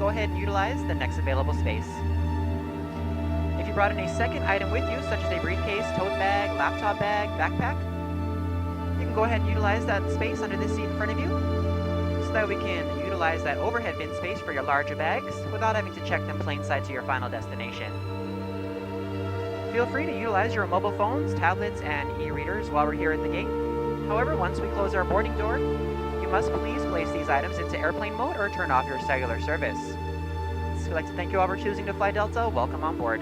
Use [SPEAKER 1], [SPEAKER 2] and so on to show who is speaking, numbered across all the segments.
[SPEAKER 1] go ahead and utilize the next available space. If you brought in a second item with you, such as a briefcase, tote bag, laptop bag, backpack, you can go ahead and utilize that space under this seat in front of you, so that we can utilize that overhead bin space for your larger bags without having to check them plain sight to your final destination. Feel free to utilize your mobile phones, tablets, and e-readers while we're here at the gate. However, once we close our boarding door, you must please place these items into airplane mode or turn off your cellular service. So we'd like to thank you all for choosing to fly Delta. Welcome on board.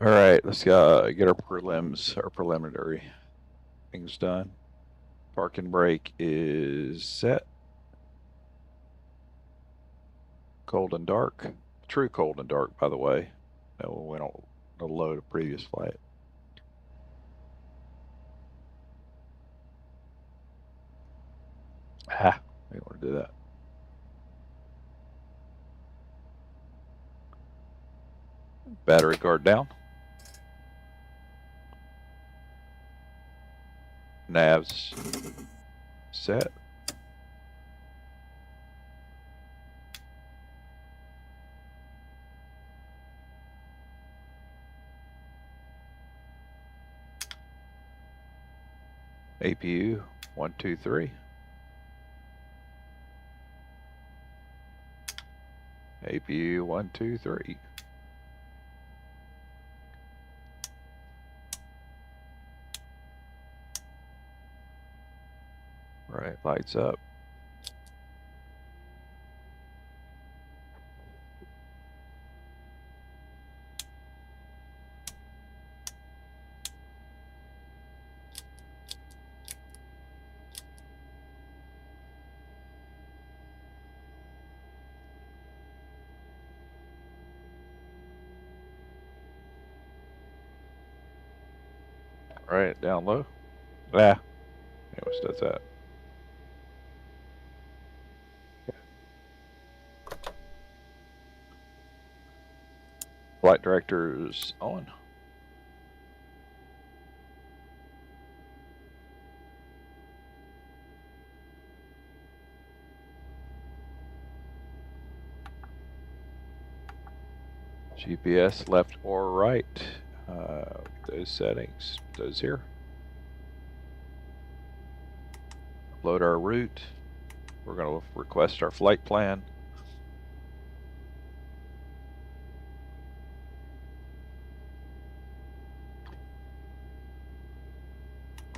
[SPEAKER 2] All right, let's get our preliminary things done. Parking brake is set. Cold and dark. True cold and dark, by the way. No, we don't load a previous flight. We don't want to do that. Battery guard down. Navs set. APU 1, 2, 3. APU 1, 2, 3. Right, lights up. Right, down low. Anyways, that's that. Flight director's on. GPS left or right. Those settings, those here. Load our route. We're going to request our flight plan.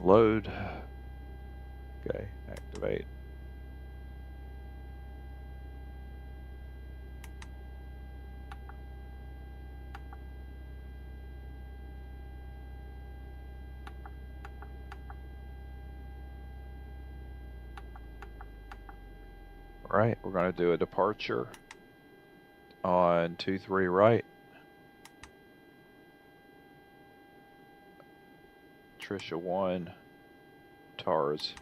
[SPEAKER 2] Load. Okay, activate. All right, we're going to do a departure on 23 right. Trisha 1, TARS.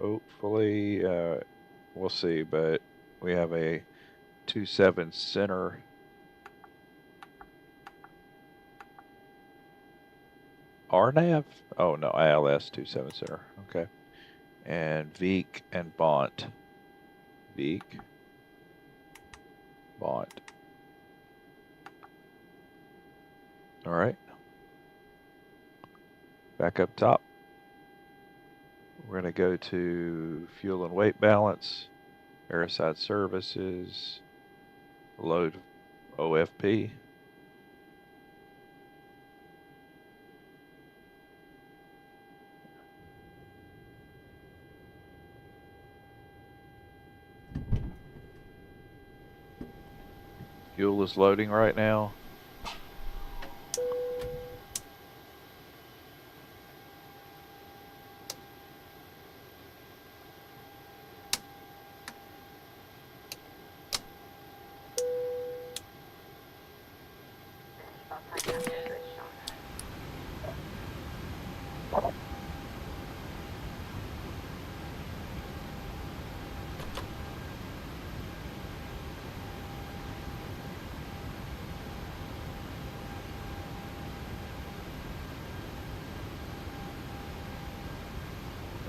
[SPEAKER 2] Hopefully, we'll see, but we have a 27 center. RNAV? Oh no, ILS 27 center. Okay. And Veek and Bont. Veek. Bont. All right. Back up top. We're going to go to fuel and weight balance, airside services, load OFP. Fuel is loading right now.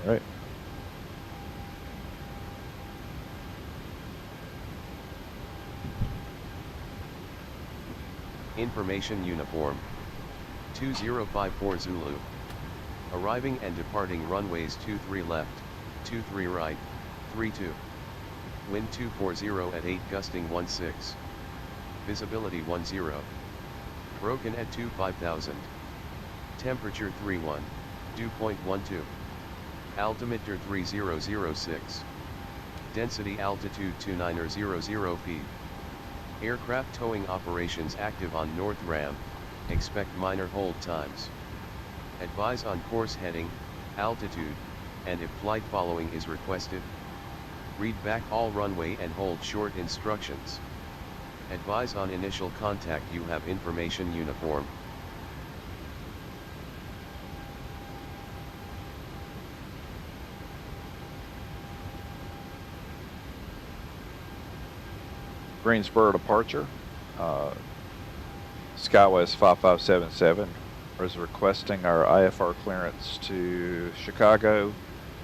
[SPEAKER 2] Right.
[SPEAKER 3] Information uniform. 2054 Zulu. Arriving and departing runways 23 left, 23 right, 32. Wind 240 at 8 gusting 16. Visibility 10. Broken at 5000. Temperature 31, dew point 12. Altimeter 3006. Density altitude 2900 feet. Aircraft towing operations active on North Ram, expect minor hold times. Advise on course heading, altitude, and if flight following is requested. Read back all runway and hold short instructions. Advise on initial contact. You have information uniform.
[SPEAKER 2] Greensboro departure. SkyWest 5577 is requesting our IFR clearance to Chicago.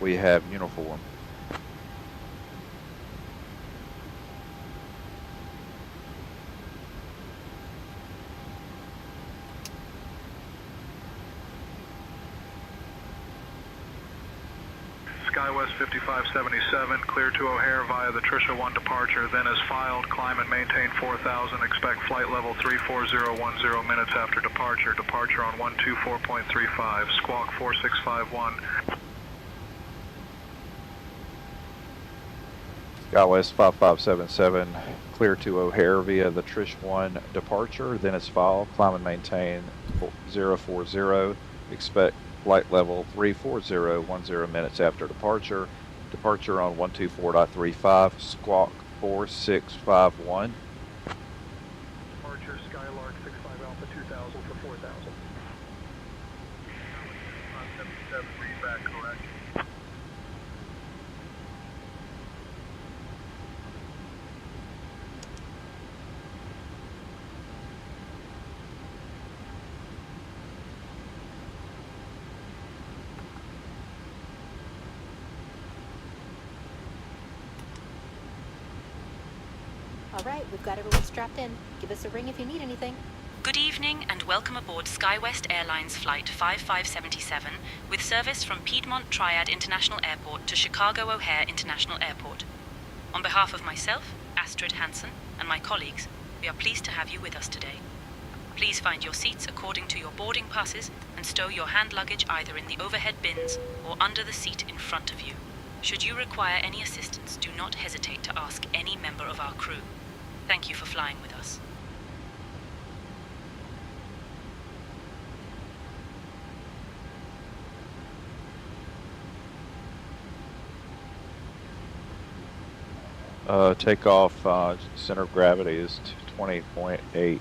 [SPEAKER 2] We have uniform.
[SPEAKER 4] SkyWest 5577, clear to O'Hare via the Trisha 1 departure, then is filed, climb and maintain 4000, expect flight level 34010 minutes after departure, departure on 124.35, squawk 4651.
[SPEAKER 2] SkyWest 5577, clear to O'Hare via the Trish 1 departure, then is filed, climb and maintain 040, expect flight level 34010 minutes after departure, departure on 124.35, squawk 4651.
[SPEAKER 4] Departure Skylark 65 Alpha 2000 for 4000. 577, read back correct.
[SPEAKER 5] All right, we've got everyone strapped in. Give us a ring if you need anything.
[SPEAKER 6] Good evening and welcome aboard SkyWest Airlines Flight 5577 with service from Piedmont Triad International Airport to Chicago O'Hare International Airport. On behalf of myself, Astrid Hansen, and my colleagues, we are pleased to have you with us today. Please find your seats according to your boarding passes and stow your hand luggage either in the overhead bins or under the seat in front of you. Should you require any assistance, do not hesitate to ask any member of our crew. Thank you for flying with us.
[SPEAKER 2] Takeoff center of gravity is 20.8.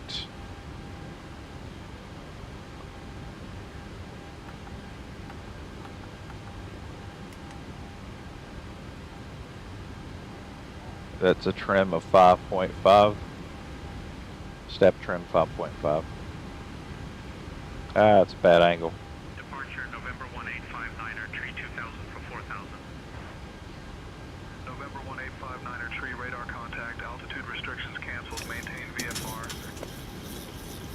[SPEAKER 2] That's a trim of 5.5. Step trim 5.5. Ah, it's a bad angle.
[SPEAKER 4] Departure November 1859er, tree 2000 for 4000. November 1859er, tree radar contact, altitude restrictions canceled, maintain VFR.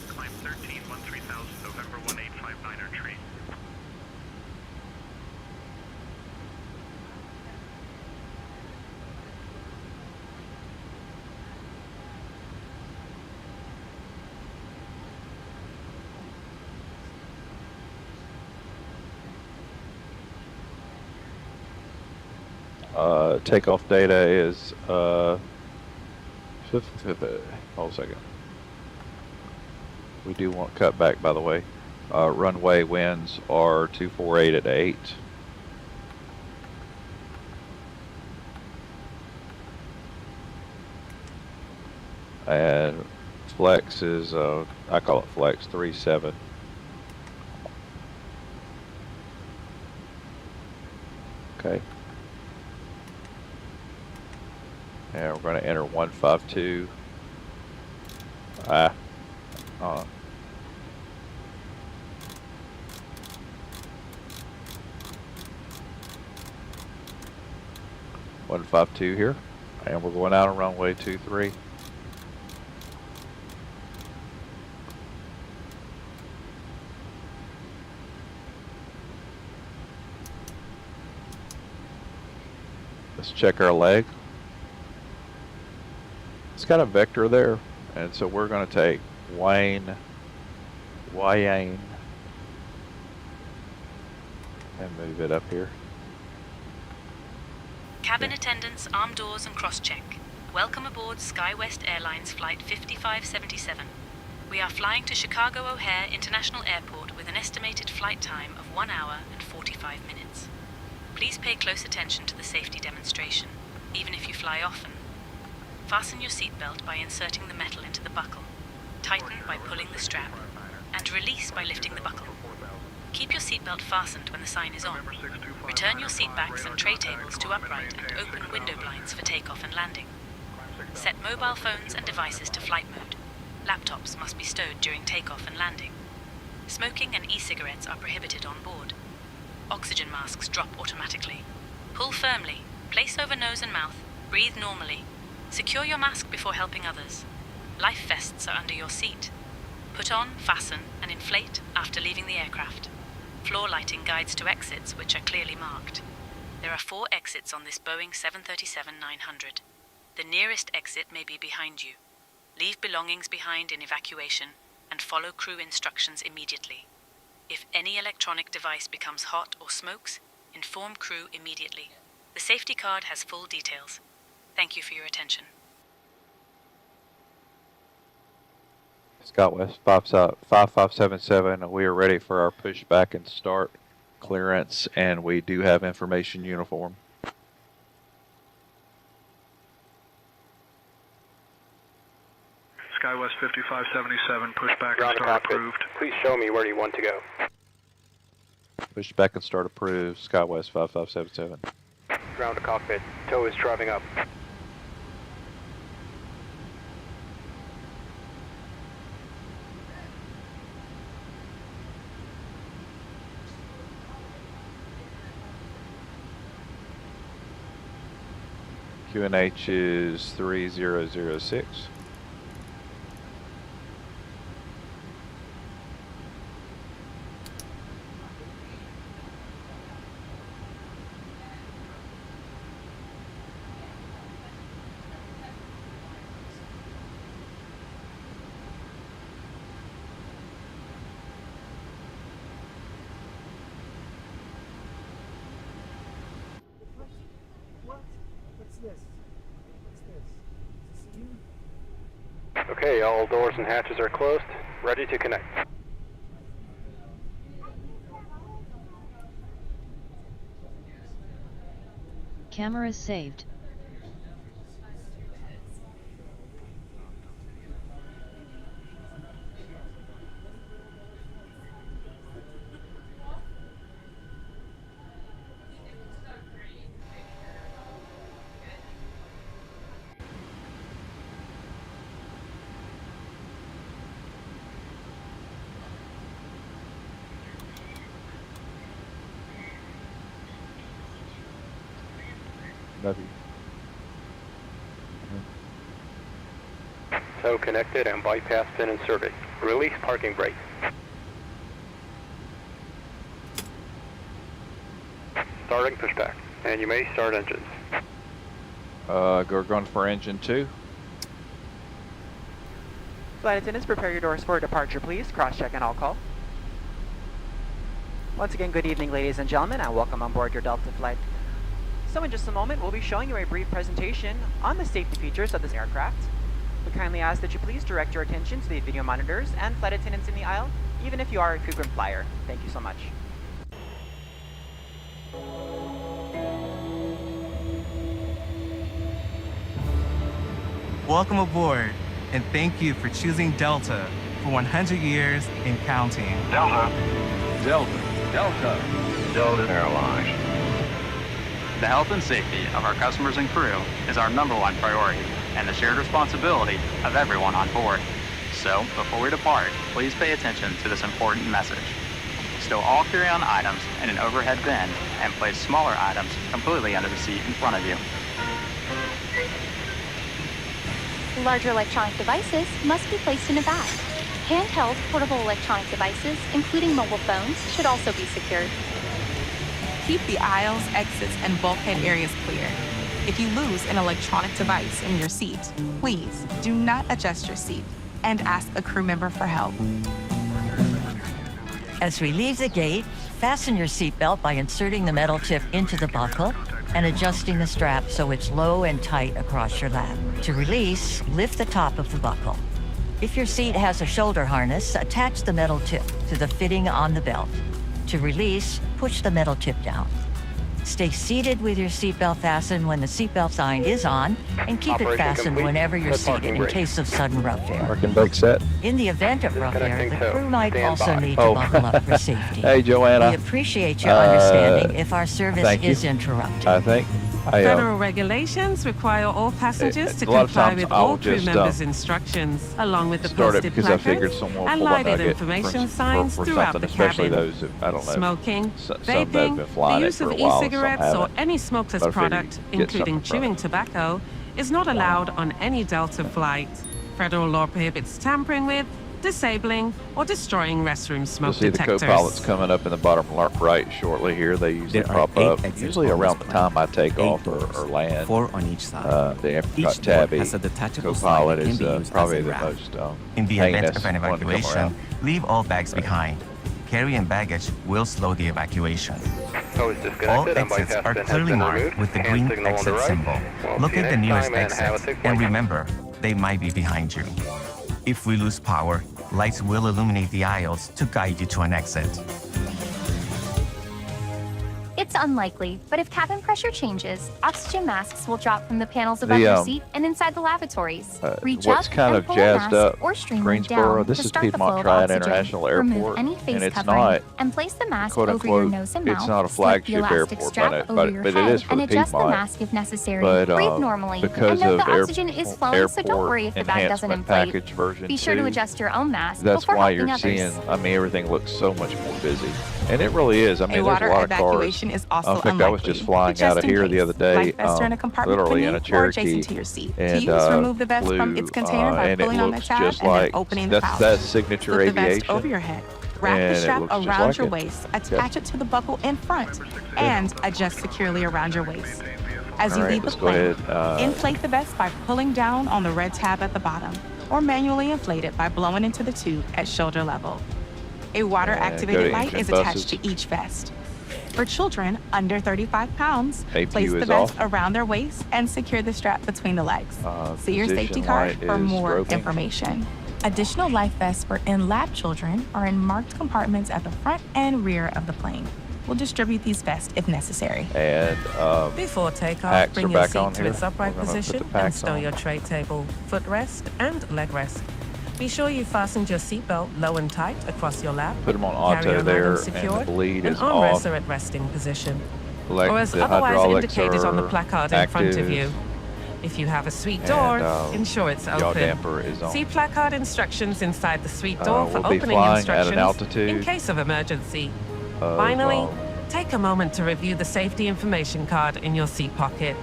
[SPEAKER 4] Climb 13, 13,000, November 1859er, tree.
[SPEAKER 2] Takeoff data is hold a second. We do want cutback, by the way. Runway winds are 248 at 8. And flex is I call it flex 37. Okay. And we're going to enter 152. 152 here, and we're going out on runway 23. Let's check our leg. It's got a vector there, and so we're going to take Wayne, and move it up here.
[SPEAKER 6] Cabin attendants, arm doors and cross-check. Welcome aboard SkyWest Airlines Flight 5577. We are flying to Chicago O'Hare International Airport with an estimated flight time of 1 hour and 45 minutes. Please pay close attention to the safety demonstration, even if you fly often. Fasten your seatbelt by inserting the metal into the buckle, tighten by pulling the strap, and release by lifting the buckle. Keep your seatbelt fastened when the sign is on. Return your seat backs and tray tables to upright and open window blinds for takeoff and landing. Set mobile phones and devices to flight mode. Laptops must be stowed during takeoff and landing. Smoking and e-cigarettes are prohibited on board. Oxygen masks drop automatically. Pull firmly, place over nose and mouth, breathe normally. Secure your mask before helping others. Life vests are under your seat. Put on, fasten, and inflate after leaving the aircraft. Floor lighting guides to exits, which are clearly marked. There are 4 exits on this Boeing 737-900. The nearest exit may be behind you. Leave belongings behind in evacuation and follow crew instructions immediately. If any electronic device becomes hot or smokes, inform crew immediately. The safety card has full details. Thank you for your attention.
[SPEAKER 2] SkyWest 5577, we are ready for our pushback and start clearance, and we do have information uniform.
[SPEAKER 4] SkyWest 5577, pushback and
[SPEAKER 7] Ground to
[SPEAKER 4] start
[SPEAKER 7] cockpit.
[SPEAKER 4] approved.
[SPEAKER 7] Please show me where you want to go.
[SPEAKER 2] Pushback and start approved, SkyWest 5577.
[SPEAKER 7] Ground to cockpit. Tow is driving up.
[SPEAKER 2] QNH is 3006.
[SPEAKER 7] Okay, all doors and hatches are closed. Ready to connect.
[SPEAKER 8] Cameras saved.
[SPEAKER 2] Love you.
[SPEAKER 7] Tow connected and bypass pin in service. Release parking brake. Starting pushback, and you may start engines.
[SPEAKER 2] We're going for engine 2.
[SPEAKER 1] Flight attendants, prepare your doors for departure, please. Cross-check and all call. Once again, good evening, ladies and gentlemen, and welcome on board your Delta flight. So in just a moment, we'll be showing you a brief presentation on the safety features of this aircraft. We kindly ask that you please direct your attention to the video monitors and flight attendants in the aisle, even if you are a frequent flyer. Thank you so much.
[SPEAKER 9] Welcome aboard, and thank you for choosing Delta for 100 years and counting.
[SPEAKER 10] Delta. Delta. Delta. Delta Airlines.
[SPEAKER 11] The health and safety of our customers and crew is our #1 priority and the shared responsibility of everyone on board. So, before we depart, please pay attention to this important message. Stow all carry-on items in an overhead bin and place smaller items completely under the seat in front of you.
[SPEAKER 5] Larger electronic devices must be placed in a bag. Handheld portable electronic devices, including mobile phones, should also be secured.
[SPEAKER 12] Keep the aisles, exits, and bulkhead areas clear. If you lose an electronic device in your seat, please do not adjust your seat and ask a crew member for help.
[SPEAKER 13] As we leave the gate, fasten your seatbelt by inserting the metal tip into the buckle and adjusting the strap so it's low and tight across your lap. To release, lift the top of the buckle. If your seat has a shoulder harness, attach the metal tip to the fitting on the belt. To release, push the metal tip down. Stay seated with your seatbelt fastened when the seatbelt sign is on, and keep it fastened whenever you're seated in case of sudden rough air.
[SPEAKER 2] Parking brake set.
[SPEAKER 13] In the event of rough air, the crew might also need to buckle up for safety.
[SPEAKER 2] Hey, Joanna.
[SPEAKER 13] We appreciate your understanding if our service is interrupted.
[SPEAKER 2] I think.
[SPEAKER 12] Federal regulations require all passengers to comply with all crew members' instructions, along with the posted placards and lighted information signs throughout the cabin.
[SPEAKER 2] Those that, I don't know,
[SPEAKER 12] Smoking, vaping, the use of e-cigarettes or any smokeless product, including chewing tobacco, is not allowed on any Delta flight. Federal law prohibits tampering with, disabling, or destroying restroom smoke
[SPEAKER 2] detectors. You'll see the co-pilot's coming up in the bottom right shortly here. They usually pop up, usually around the time I take off or land.
[SPEAKER 14] 4 on each side.
[SPEAKER 2] The
[SPEAKER 14] Each
[SPEAKER 2] tabby
[SPEAKER 14] has a detachable
[SPEAKER 2] co-pilot
[SPEAKER 14] slide that can
[SPEAKER 2] is
[SPEAKER 14] be used
[SPEAKER 2] probably
[SPEAKER 14] as a
[SPEAKER 2] the
[SPEAKER 14] raft.
[SPEAKER 2] most
[SPEAKER 14] In the event of an
[SPEAKER 2] heinous one to come
[SPEAKER 14] evacuation,
[SPEAKER 2] around.
[SPEAKER 14] leave all bags behind. Carrying baggage will slow the evacuation.
[SPEAKER 7] Hose
[SPEAKER 14] All
[SPEAKER 7] disconnected.
[SPEAKER 14] exits are clearly marked with the
[SPEAKER 7] Hand
[SPEAKER 14] green
[SPEAKER 7] signal on the
[SPEAKER 14] exit
[SPEAKER 7] right.
[SPEAKER 14] symbol.
[SPEAKER 7] We'll
[SPEAKER 14] Look
[SPEAKER 7] see you
[SPEAKER 14] at the
[SPEAKER 7] next
[SPEAKER 14] nearest
[SPEAKER 7] time and have a
[SPEAKER 14] exit,
[SPEAKER 7] safe
[SPEAKER 14] and
[SPEAKER 7] flight.
[SPEAKER 14] remember, they might be behind you. If we lose power, lights will illuminate the aisles to guide you to an exit.
[SPEAKER 5] It's unlikely, but if cabin pressure changes, oxygen masks will drop from the panels
[SPEAKER 2] The,
[SPEAKER 5] above your seat and inside the lavatories. Reach
[SPEAKER 2] what's
[SPEAKER 5] up
[SPEAKER 2] kind
[SPEAKER 5] and
[SPEAKER 2] of
[SPEAKER 5] pull a
[SPEAKER 2] jazzed
[SPEAKER 5] mask
[SPEAKER 2] up
[SPEAKER 5] or string
[SPEAKER 2] Greensboro,
[SPEAKER 5] down
[SPEAKER 2] this
[SPEAKER 5] to
[SPEAKER 2] is
[SPEAKER 5] start the flow
[SPEAKER 2] Piedmont
[SPEAKER 5] of
[SPEAKER 2] Triad
[SPEAKER 5] oxygen.
[SPEAKER 2] International
[SPEAKER 5] Remove
[SPEAKER 2] Airport,
[SPEAKER 5] any face
[SPEAKER 2] and it's
[SPEAKER 5] covering
[SPEAKER 2] not,
[SPEAKER 5] and place the mask
[SPEAKER 2] quote
[SPEAKER 5] over your
[SPEAKER 2] unquote,
[SPEAKER 5] nose and mouth.
[SPEAKER 2] it's not a
[SPEAKER 5] Slip the
[SPEAKER 2] flagship
[SPEAKER 5] elastic
[SPEAKER 2] airport,
[SPEAKER 5] strap over your
[SPEAKER 2] but it
[SPEAKER 5] head
[SPEAKER 2] is for
[SPEAKER 5] and
[SPEAKER 2] the
[SPEAKER 5] adjust the
[SPEAKER 2] Piedmont.
[SPEAKER 5] mask if necessary.
[SPEAKER 2] But
[SPEAKER 5] Breathe normally
[SPEAKER 2] because
[SPEAKER 5] and note
[SPEAKER 2] of
[SPEAKER 5] the oxygen is flowing, so don't worry if the bag doesn't
[SPEAKER 2] Enhancement
[SPEAKER 5] inflate.
[SPEAKER 2] package version
[SPEAKER 5] Be sure to
[SPEAKER 2] 2,
[SPEAKER 5] adjust your own mask
[SPEAKER 2] that's
[SPEAKER 5] before
[SPEAKER 2] why
[SPEAKER 5] helping
[SPEAKER 2] you're
[SPEAKER 5] others.
[SPEAKER 2] seeing, I mean, everything looks so much more busy. And it really is. I mean,
[SPEAKER 12] A
[SPEAKER 2] there's
[SPEAKER 12] water
[SPEAKER 2] a lot of cars.
[SPEAKER 12] evacuation is also
[SPEAKER 2] In fact, I was just flying out of here the other day,
[SPEAKER 12] Life vests are in a compartment
[SPEAKER 2] literally in a
[SPEAKER 12] beneath or
[SPEAKER 2] Cherokee.
[SPEAKER 12] adjacent to your seat. To
[SPEAKER 2] And
[SPEAKER 12] use, remove the vest from
[SPEAKER 2] flew,
[SPEAKER 12] its container by
[SPEAKER 2] and it
[SPEAKER 12] pulling on the
[SPEAKER 2] looks
[SPEAKER 12] tab
[SPEAKER 2] just
[SPEAKER 12] and then
[SPEAKER 2] like,
[SPEAKER 12] opening the pouch.
[SPEAKER 2] that's signature
[SPEAKER 12] Slip the vest
[SPEAKER 2] aviation.
[SPEAKER 12] over your head. Wrap
[SPEAKER 2] And
[SPEAKER 12] the
[SPEAKER 2] it
[SPEAKER 12] strap
[SPEAKER 2] looks just
[SPEAKER 12] around
[SPEAKER 2] like
[SPEAKER 12] your
[SPEAKER 2] it.
[SPEAKER 12] waist, attach it to the buckle in front, and adjust securely around your waist. As you
[SPEAKER 2] All right,
[SPEAKER 12] leave the
[SPEAKER 2] let's go
[SPEAKER 12] plane,
[SPEAKER 2] ahead,
[SPEAKER 12] inflate the vest by pulling down on the red tab at the bottom, or manually inflate it by blowing into the tube at shoulder level. A
[SPEAKER 2] go
[SPEAKER 12] water-activated
[SPEAKER 2] to
[SPEAKER 12] light
[SPEAKER 2] engine
[SPEAKER 12] is attached to each vest. For children under 35 pounds,
[SPEAKER 2] APU
[SPEAKER 12] place the
[SPEAKER 2] is
[SPEAKER 12] vest
[SPEAKER 2] off.
[SPEAKER 12] around their waist and secure the strap between the legs. See your safety
[SPEAKER 2] Position
[SPEAKER 12] card
[SPEAKER 2] light
[SPEAKER 12] for
[SPEAKER 2] is
[SPEAKER 12] more
[SPEAKER 2] broken.
[SPEAKER 12] information. Additional life vests for in-lap children are in marked compartments at the front and rear of the plane. We'll distribute these vests if necessary.
[SPEAKER 2] And
[SPEAKER 12] Before takeoff,
[SPEAKER 2] packs
[SPEAKER 12] bring
[SPEAKER 2] are
[SPEAKER 12] your
[SPEAKER 2] back
[SPEAKER 12] seat
[SPEAKER 2] on
[SPEAKER 12] to
[SPEAKER 2] here.
[SPEAKER 12] its upright
[SPEAKER 2] We're gonna put
[SPEAKER 12] position
[SPEAKER 2] the
[SPEAKER 12] and
[SPEAKER 2] packs
[SPEAKER 12] stow
[SPEAKER 2] on.
[SPEAKER 12] your tray table, footrest, and leg rest. Be sure you fastened your seatbelt low and tight across your lap.
[SPEAKER 2] Put them on auto
[SPEAKER 12] Carry-on
[SPEAKER 2] there,
[SPEAKER 12] items
[SPEAKER 2] and
[SPEAKER 12] secured,
[SPEAKER 2] the bleed
[SPEAKER 12] and
[SPEAKER 2] is
[SPEAKER 12] armrests
[SPEAKER 2] off.
[SPEAKER 12] are at resting position.
[SPEAKER 2] Like
[SPEAKER 12] or as
[SPEAKER 2] the
[SPEAKER 12] otherwise
[SPEAKER 2] hydraulics
[SPEAKER 12] indicated on the
[SPEAKER 2] are
[SPEAKER 12] placard in front of
[SPEAKER 2] active,
[SPEAKER 12] you. If you have a suite door,
[SPEAKER 2] and,
[SPEAKER 12] ensure it's
[SPEAKER 2] yaw
[SPEAKER 12] open.
[SPEAKER 2] damper is on.
[SPEAKER 12] See placard instructions inside the suite door for
[SPEAKER 2] We'll be
[SPEAKER 12] opening
[SPEAKER 2] flying at
[SPEAKER 12] instructions
[SPEAKER 2] an altitude
[SPEAKER 12] in case of emergency.
[SPEAKER 2] of,
[SPEAKER 12] Finally, take a moment to review the safety information card in your seat pocket.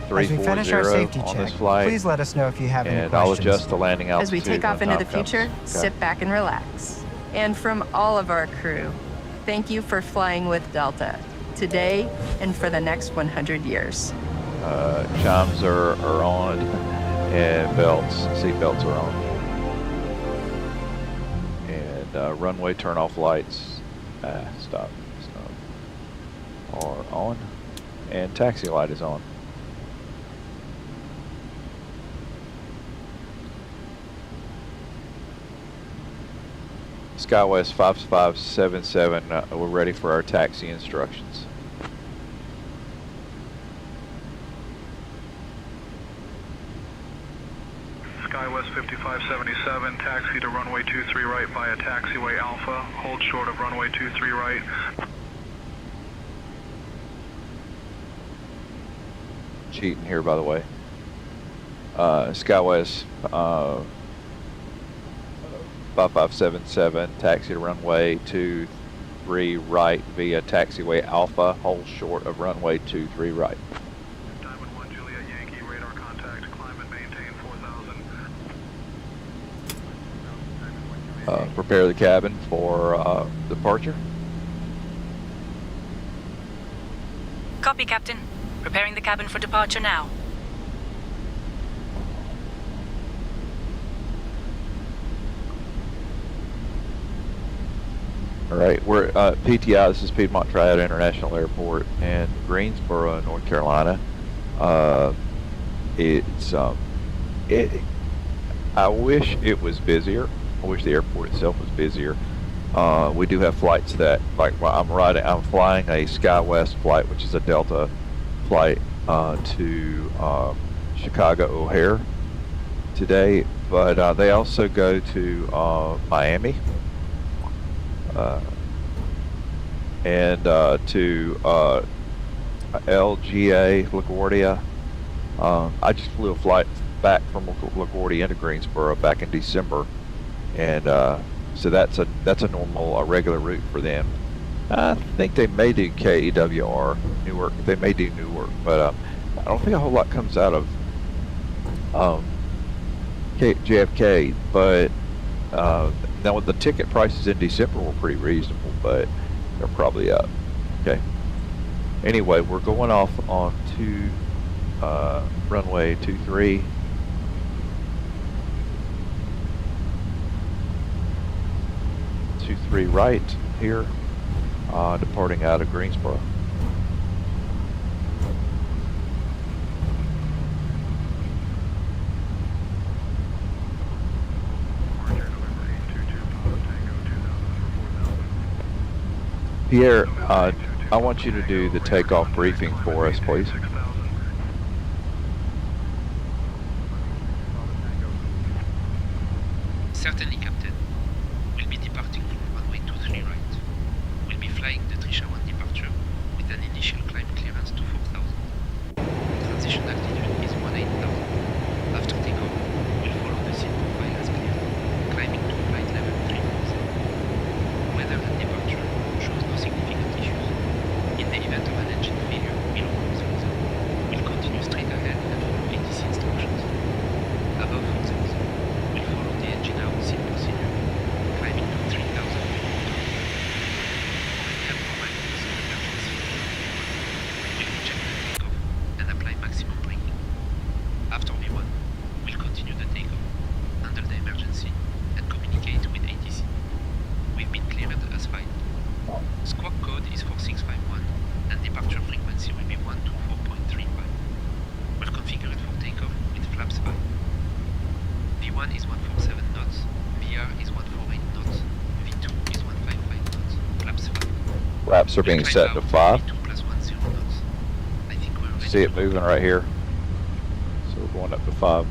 [SPEAKER 2] 340 on this flight.
[SPEAKER 15] Please let us know if you have any
[SPEAKER 2] And I'll
[SPEAKER 15] questions.
[SPEAKER 2] adjust the landing altitude.
[SPEAKER 16] As we take off
[SPEAKER 2] when
[SPEAKER 16] into the
[SPEAKER 2] time comes.
[SPEAKER 16] future,
[SPEAKER 2] Okay.
[SPEAKER 16] sit back and relax. And from all of our crew, thank you for flying with Delta today and for the next 100 years.
[SPEAKER 2] Chimes are on, and seat belts are on. And runway turn-off lights, stop, are on, and taxi light is on. SkyWest 5577, we're ready for our taxi instructions.
[SPEAKER 4] SkyWest 5577, taxi to runway 23 right via taxiway Alpha, hold short of runway 23 right.
[SPEAKER 2] Cheating here, by the way. SkyWest 5577, taxi to runway 23 right via taxiway Alpha, hold short of runway 23 right.
[SPEAKER 4] Diamond 1 Juliet Yankee, radar
[SPEAKER 2] prepare the cabin for departure.
[SPEAKER 6] Copy, Captain. Preparing the cabin for departure now.
[SPEAKER 2] All right, we're PTI. This is Piedmont Triad International Airport in Greensboro, North Carolina. I wish it was busier. I wish the airport itself was busier. We do have flights that, like, I'm flying a SkyWest flight, which is a Delta flight to Chicago O'Hare today, but they also go to Miami. And to LGA LaGuardia. I just flew a flight back from LaGuardia into Greensboro back in December, and so that's a normal regular route for them. I think they may do KEWR Newark. They may do Newark, but I don't think a whole lot comes out of JFK. But now the ticket prices in December were pretty reasonable, but they're probably up. Okay. Anyway, we're going off on runway 23. Right here, departing out of Greensboro. Pierre, I want you to do the takeoff briefing for us, please.
[SPEAKER 15] Certainly, Captain. We'll be departing from runway 23 right. We'll be flying the Trisha 1 departure with an initial climb clearance to 4,000. Transition altitude is 18,000. After takeoff, we'll follow the seat profile as clear, climbing to flight level 340. Weather at departure shows no significant issues. In the event of an engine failure below cruise zone, we'll continue straight ahead and follow ATC instructions. Above 4,000, we'll follow the engine out seat procedure, climbing to 3,000. We have provided us an emergency. We'll eject the takeoff and apply maximum braking. After V1, we'll continue the takeoff, handle the emergency, and communicate with ATC. We've been cleared as fine. Squawk code is 4651, and departure frequency will be 124.35. We're configured for takeoff with flaps 5. V1 is 147 knots, VR is 148 knots, V2 is 155 knots, flaps 5.
[SPEAKER 2] Flaps are being set to 5.
[SPEAKER 15] V2 plus 10 knots. I think we're ready.
[SPEAKER 2] See it moving right here. So we're going up to 5.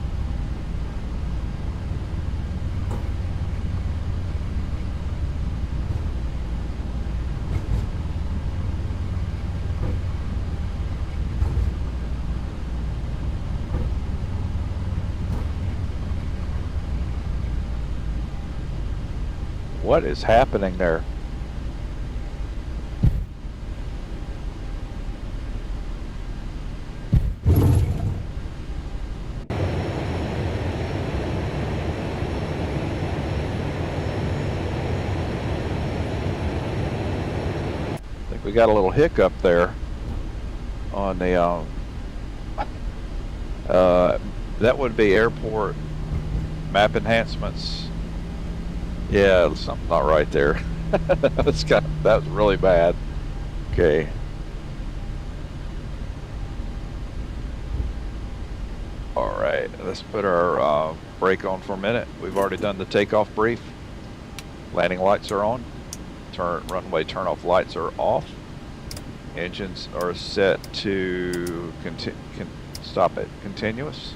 [SPEAKER 2] What is happening there? I think we got a little hiccup there on the that would be airport map enhancements. Yeah, there's something not right there. that was really bad. Okay. All right, let's put our brake on for a minute. We've already done the takeoff brief. Landing lights are on. Runway turnoff lights are off. Engines are set to stop at continuous.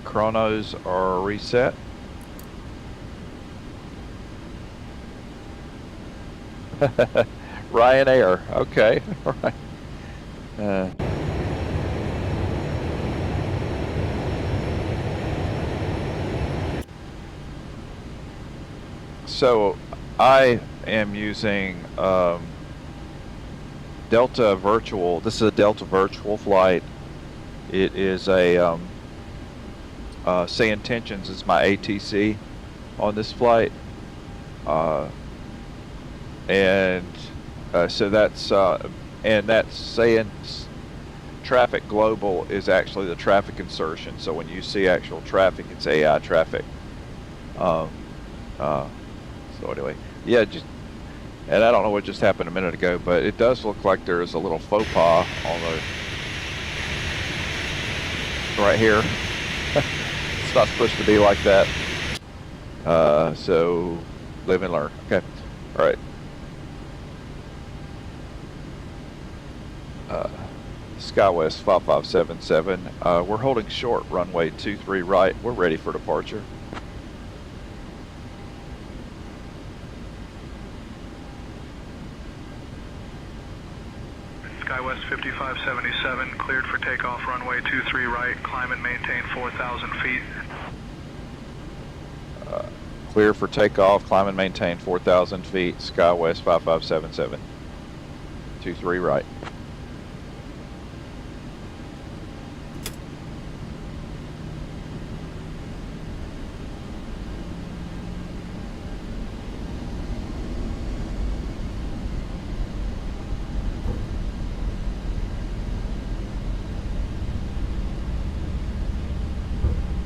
[SPEAKER 2] Chronos are reset. Ryanair, okay, all right. So I am using Delta Virtual. This is a Delta Virtual flight. It is a SayIntentn is my ATC on this flight. So that's saying traffic global is actually the traffic insertion. So when you see actual traffic, it's AI traffic. So anyway, yeah, and I don't know what just happened a minute ago, but it does look like there's a little faux pas on the right here. It's not supposed to be like that. So live and learn. Okay. All right. SkyWest 5577. We're holding short, runway 23 right. We're ready for departure.
[SPEAKER 4] SkyWest 5577, cleared for takeoff, runway 23 right, climb and maintain 4,000 feet.
[SPEAKER 2] Clear for takeoff, climb and maintain 4,000 feet, SkyWest 5577, 23 right.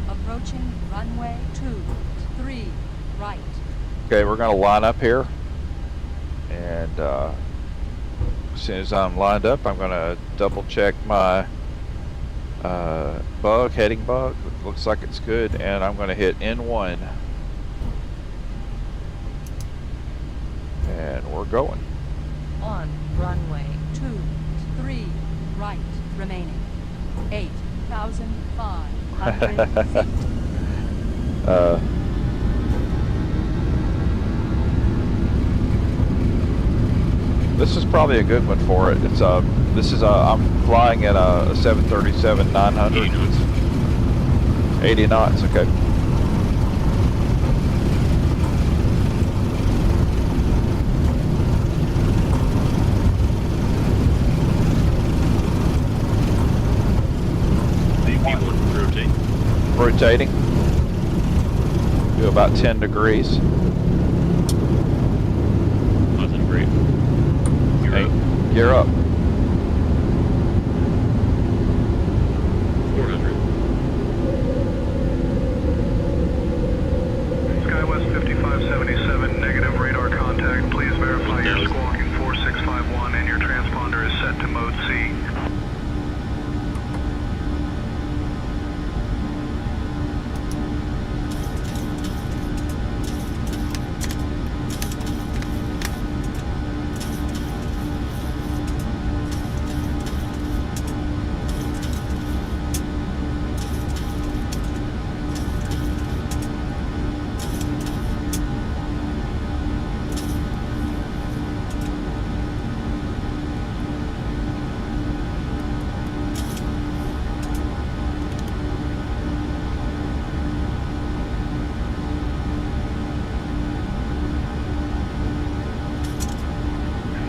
[SPEAKER 17] Approaching runway 23 right.
[SPEAKER 2] Okay, we're going to line up here, and as soon as I'm lined up, I'm going to double check my heading bug. It looks like it's good, and I'm going to hit N1, and we're going.
[SPEAKER 17] On runway 23 right, remaining 8,500 feet.
[SPEAKER 2] This is probably a good one for it. It's I'm flying at a 737-900. 80 knots. Okay. Rotating. Do about 10 degrees.
[SPEAKER 18] Wasn't great.
[SPEAKER 2] Gear up.
[SPEAKER 18] 400.
[SPEAKER 4] SkyWest 5577, negative radar contact. Please verify your squawking 4651 and your transponder is set to mode C.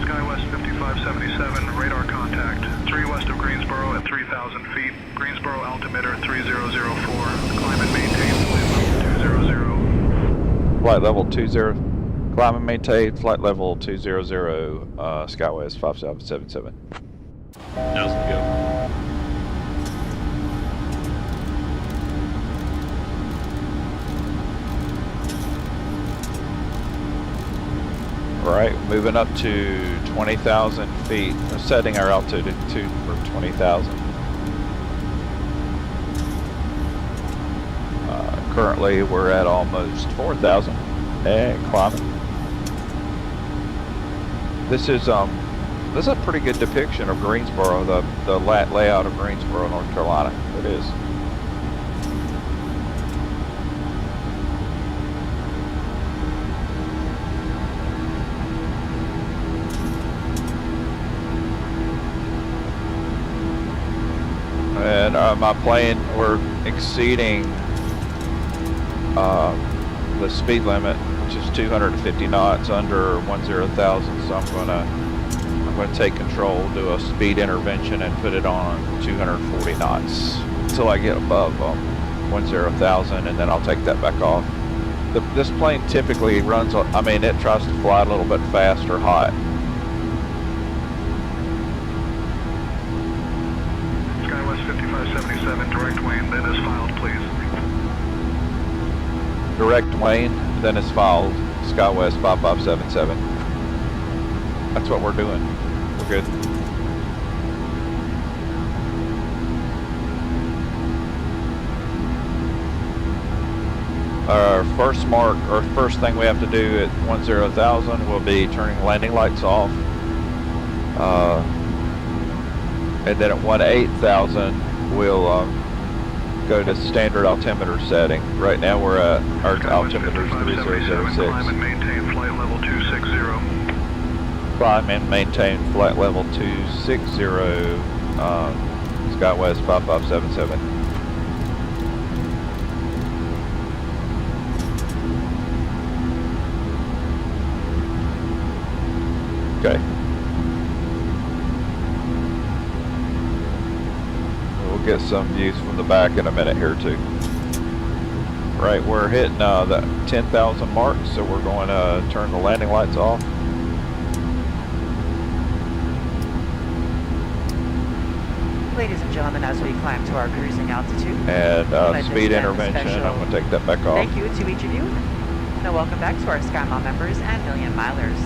[SPEAKER 4] SkyWest 5577, radar contact. 3 west of Greensboro at 3,000 feet. Greensboro altimeter 3004. Climb and maintain flight level 20.
[SPEAKER 2] Flight level 20. Climb and maintain flight level 200. SkyWest 5777.
[SPEAKER 18] Now's the go.
[SPEAKER 2] Right, moving up to 20,000 feet. We're setting our altitude for 20,000. Currently, we're at almost 4,000 and climbing. This is a pretty good depiction of Greensboro, the layout of Greensboro, North Carolina. It is. And my plane, we're exceeding the speed limit, which is 250 knots under 10,000. So I'm gonna take control, do a speed intervention, and put it on 240 knots until I get above 10,000, and then I'll take that back off. This plane typically runs, I mean, it tries to fly a little bit fast or hot.
[SPEAKER 4] SkyWest 5577, direct Wayne, then is filed, please.
[SPEAKER 2] Direct Wayne, then is filed, SkyWest 5577. That's what we're doing. We're good. Our first mark, or first thing we have to do at 10,000 will be turning landing lights off. And then at 18,000 we'll go to standard altimeter setting. Right now we're at our altimeter is 3006.
[SPEAKER 4] Climb and maintain flight level 260.
[SPEAKER 2] Climb and maintain flight level 260, SkyWest 5577. Okay. We'll get some views from the back in a minute here too. Right, we're hitting the 10,000 mark, so we're going to turn the landing lights off.
[SPEAKER 1] Ladies and gentlemen, as we climb to our cruising altitude.
[SPEAKER 2] And speed intervention, I'm going to take that back off.
[SPEAKER 1] Thank you to each of you. And welcome back to our SkyMall members and Million Milers.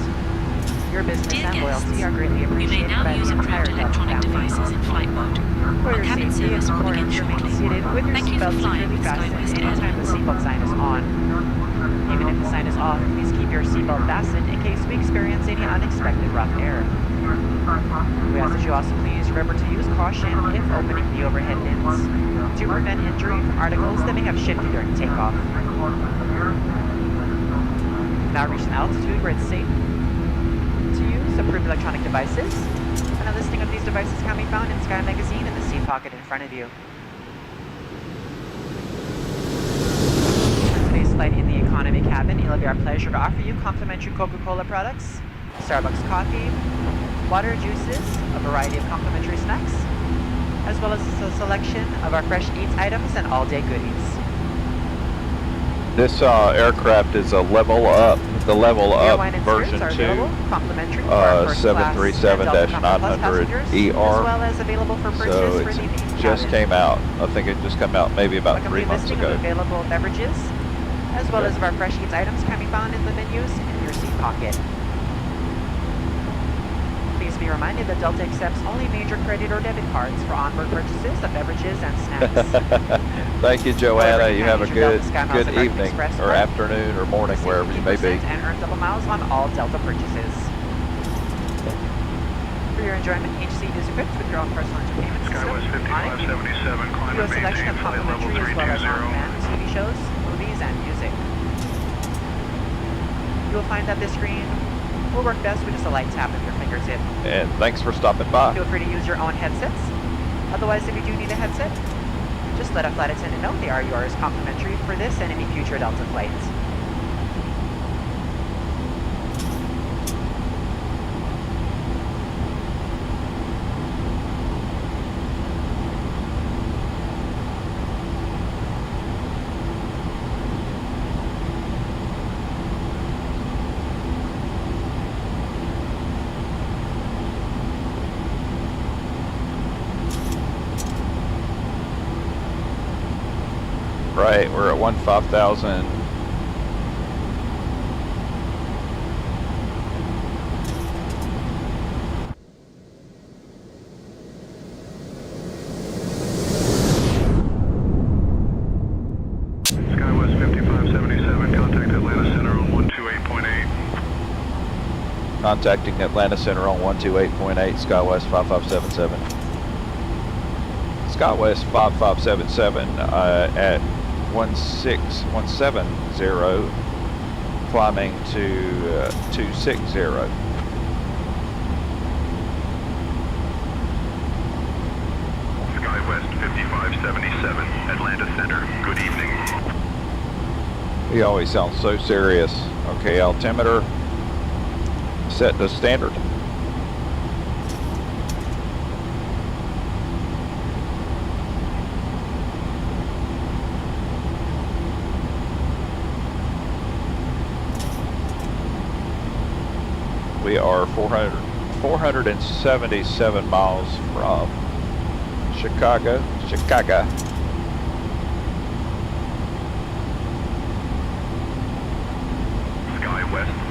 [SPEAKER 1] Your business
[SPEAKER 6] Dear
[SPEAKER 1] and
[SPEAKER 6] guests,
[SPEAKER 1] loyalty are greatly appreciated.
[SPEAKER 6] You may now use approved electronic devices in flight mode. Our cabin service will begin shortly. Thank you for flying with SkyWest
[SPEAKER 1] anytime the
[SPEAKER 6] Airline.
[SPEAKER 1] seatbelt sign is on. Even if the sign is off, please keep your seatbelt fastened in case we experience any unexpected rough air. We ask that you also please remember to use caution if opening the overhead bins to prevent injury from articles that may have shifted during takeoff. Now reach an altitude where it's safe to use approved electronic devices, and a listing of these devices can be found in Sky Magazine in the seat pocket in front of you. For today's flight in the economy cabin, it'll be our pleasure to offer you complimentary Coca-Cola products, Starbucks coffee, water, juices, a variety of complimentary snacks, as well as a selection of our fresh eats items and all-day goodies.
[SPEAKER 2] This aircraft is a level up, the level up version 2, 737-900ER.
[SPEAKER 1] As well as available for purchase
[SPEAKER 2] So
[SPEAKER 1] for the main
[SPEAKER 2] it just
[SPEAKER 1] cabin.
[SPEAKER 2] came out. I think it just came out maybe about 3 months
[SPEAKER 1] Listing
[SPEAKER 2] ago.
[SPEAKER 1] of available beverages, as well as of our fresh eats items can be found in the menus in your seat pocket. Please be reminded that Delta accepts only major credit or debit cards for onboard purchases of beverages and snacks.
[SPEAKER 2] Thank you, Joanna. You have a good
[SPEAKER 1] Delta
[SPEAKER 2] evening
[SPEAKER 1] Express
[SPEAKER 2] or
[SPEAKER 1] card.
[SPEAKER 2] afternoon or morning, wherever you may be.
[SPEAKER 1] And earn double miles on all Delta purchases. For your enjoyment, each seat is equipped with your own personal entertainment system.
[SPEAKER 4] SkyWest 5577, climb
[SPEAKER 1] You
[SPEAKER 4] and
[SPEAKER 1] have a selection
[SPEAKER 4] maintain
[SPEAKER 1] of
[SPEAKER 4] flight level
[SPEAKER 1] complimentary as well as
[SPEAKER 4] 320.
[SPEAKER 1] on-demand TV shows, movies, and music. You will find that this screen will work best with just a light tap of your fingertip.
[SPEAKER 2] And thanks for stopping by.
[SPEAKER 1] Feel free to use your own headsets. Otherwise, if you do need a headset, just let a flight attendant know they are yours complimentary for this and any future Delta flights.
[SPEAKER 2] Right, we're at 15,000.
[SPEAKER 4] SkyWest 5577, contact Atlanta Center on 128.8.
[SPEAKER 2] Contacting Atlanta Center on 128.8, SkyWest 5577. SkyWest 5577 at 16170, climbing to 260.
[SPEAKER 4] SkyWest 5577, Atlanta Center, good evening.
[SPEAKER 2] He always sounds so serious. Okay, altimeter set to standard. We are 477 miles from Chicago.
[SPEAKER 10] SkyWest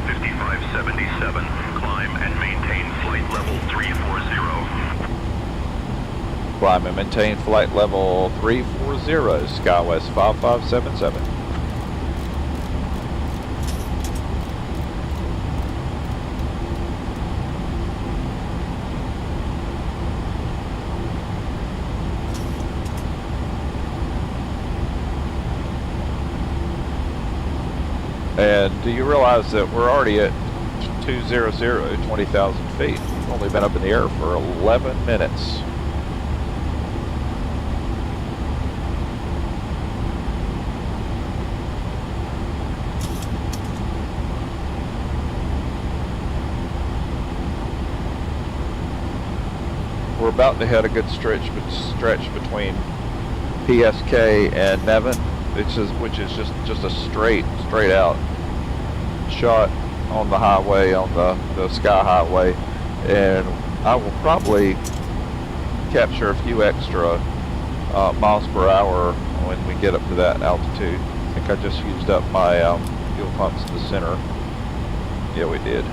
[SPEAKER 10] 5577, climb and maintain flight level 340.
[SPEAKER 2] Climb and maintain flight level 340, SkyWest 5577. And do you realize that we're already at 200, 20,000 feet? We've only been up in the air for 11 minutes. We're about to hit a good stretch between PSK and Nevin, which is just a straight out shot on the highway, on the Sky Highway, and I will probably capture a few extra miles per hour when we get up to that altitude. I think I just used up my fuel pumps in the center. Yeah, we did.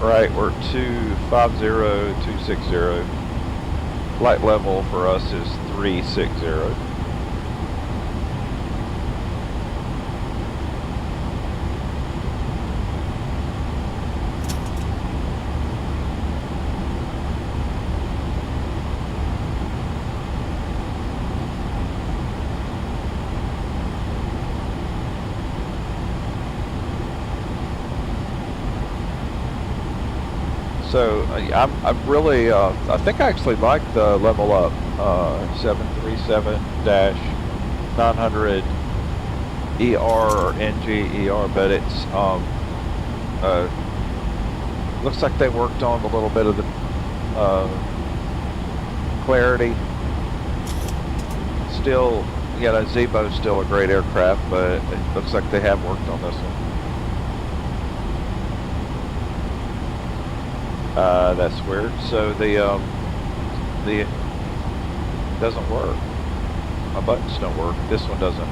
[SPEAKER 2] Right, we're 250-260. Flight level for us is 360. So I'm really, I think I actually like the level up 737-900 ER or NG ER, but it's looks like they worked on a little bit of the clarity. Still, you know, Zibo's still a great aircraft, but it looks like they have worked on this one. That's weird. So the doesn't work. My buttons don't work. This one doesn't.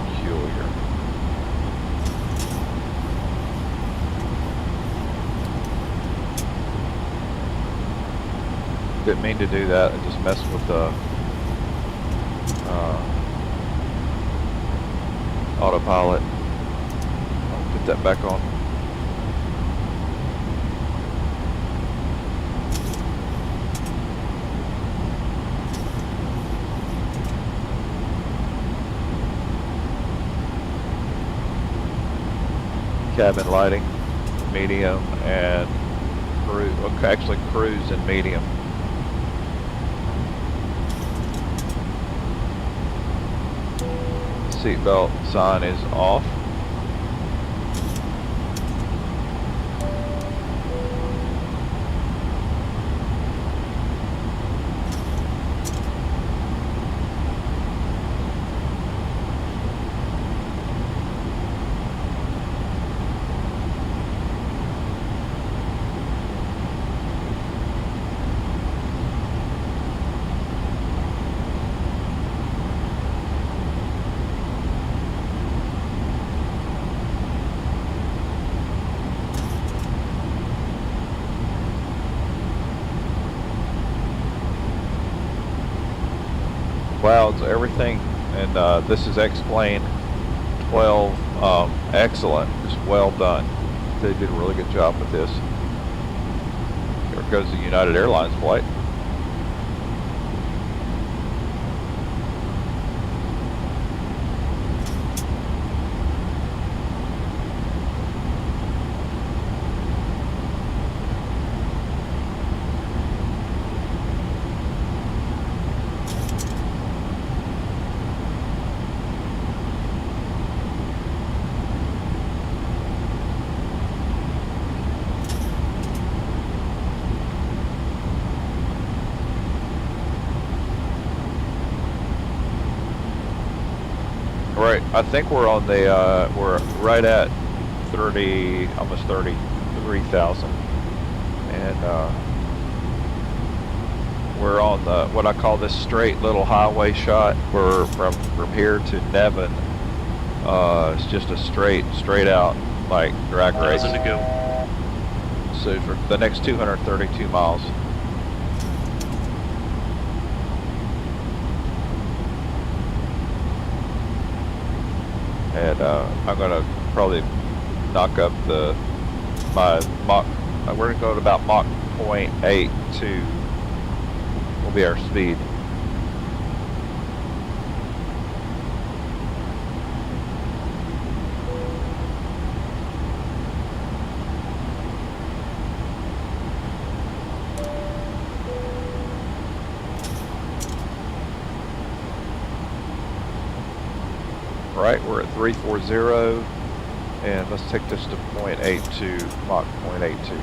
[SPEAKER 2] Peculiar. Didn't mean to do that. I just messed with the autopilot. I'll put that back on. cabin lighting, medium, and actually cruise and medium. Seatbelt sign is off. Clouds, everything, and this is X-Plane 12, excellent, just well done. They did a really good job with this. Here goes the United Airlines flight. Right, I think we're on the, we're right at 30, almost 33,000. And we're on the, what I call this straight little highway shot. We're from here to Nevin. It's just a straight out, like, drag race.
[SPEAKER 18] To go.
[SPEAKER 2] So for the next 232 miles. And I'm gonna probably knock up my Mach. We're gonna go to about Mach 0.82. Will be our speed. Right, we're at 340, and let's take this to 0.82, Mach 0.82.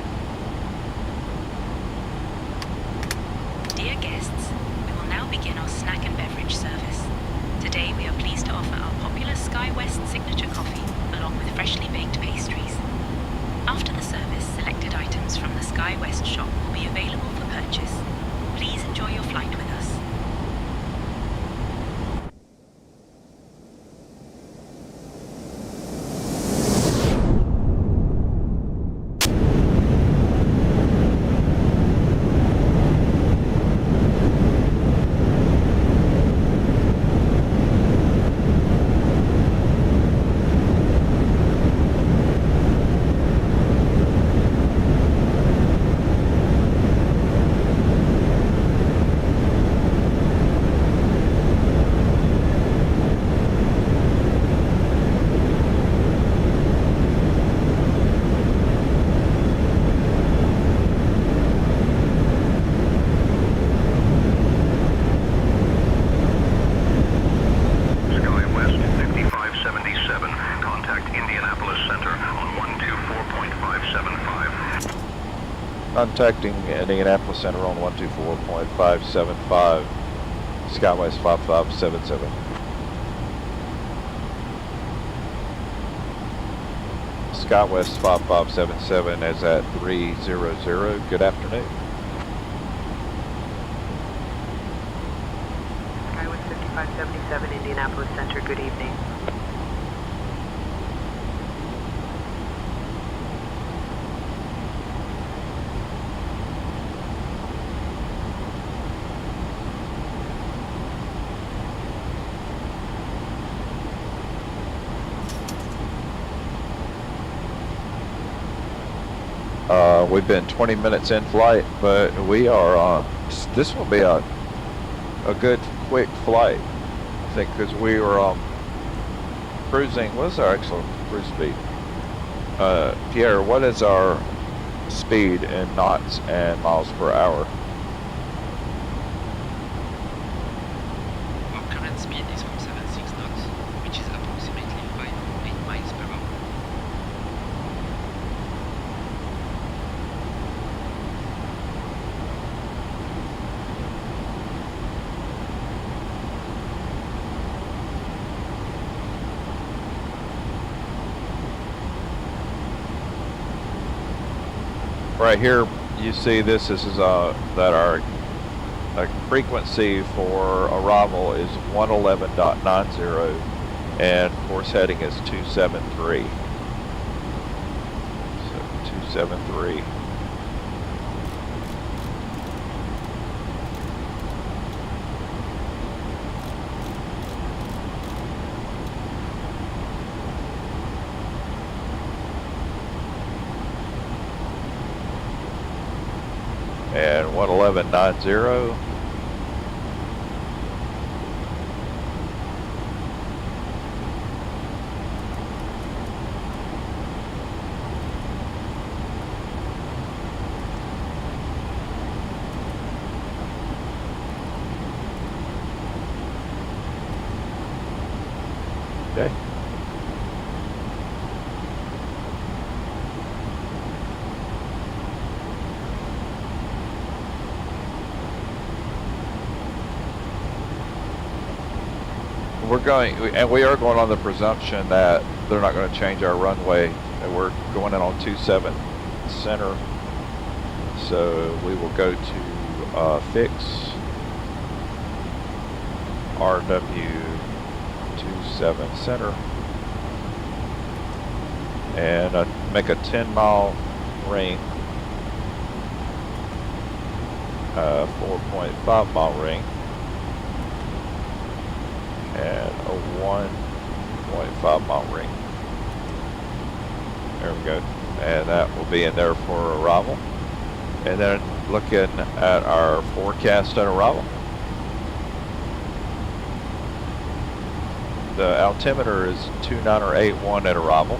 [SPEAKER 6] Dear guests, we will now begin our snack and beverage service. Today we are pleased to offer our popular SkyWest signature coffee, along with freshly baked pastries. After the service, selected items from the SkyWest shop will be available for purchase. Please enjoy your flight with us.
[SPEAKER 2] Contacting Indianapolis Center on 124.575, SkyWest 5577. SkyWest 5577 is at 300. Good afternoon.
[SPEAKER 19] SkyWest 5577, Indianapolis Center, good evening.
[SPEAKER 2] We've been 20 minutes in flight, but we are, this will be a good quick flight, I think, because we were cruising. What's our actual cruise speed? Pierre, what is our speed in knots and miles per hour?
[SPEAKER 15] Our current speed is 476 knots, which is approximately 5.8 miles per hour.
[SPEAKER 2] Right here, you see this is that our frequency for arrival is 111.90, and course heading is 273. So 273. And 111.90. Okay. We are going on the presumption that they're not going to change our runway, and we're going in on 27 center. So we will go to fix RW 27 center and make a 10-mile ring, 4.5-mile ring, and a 1.5-mile ring. There we go. And that will be in there for arrival. And then looking at our forecast at arrival. The altimeter is 2981 at arrival.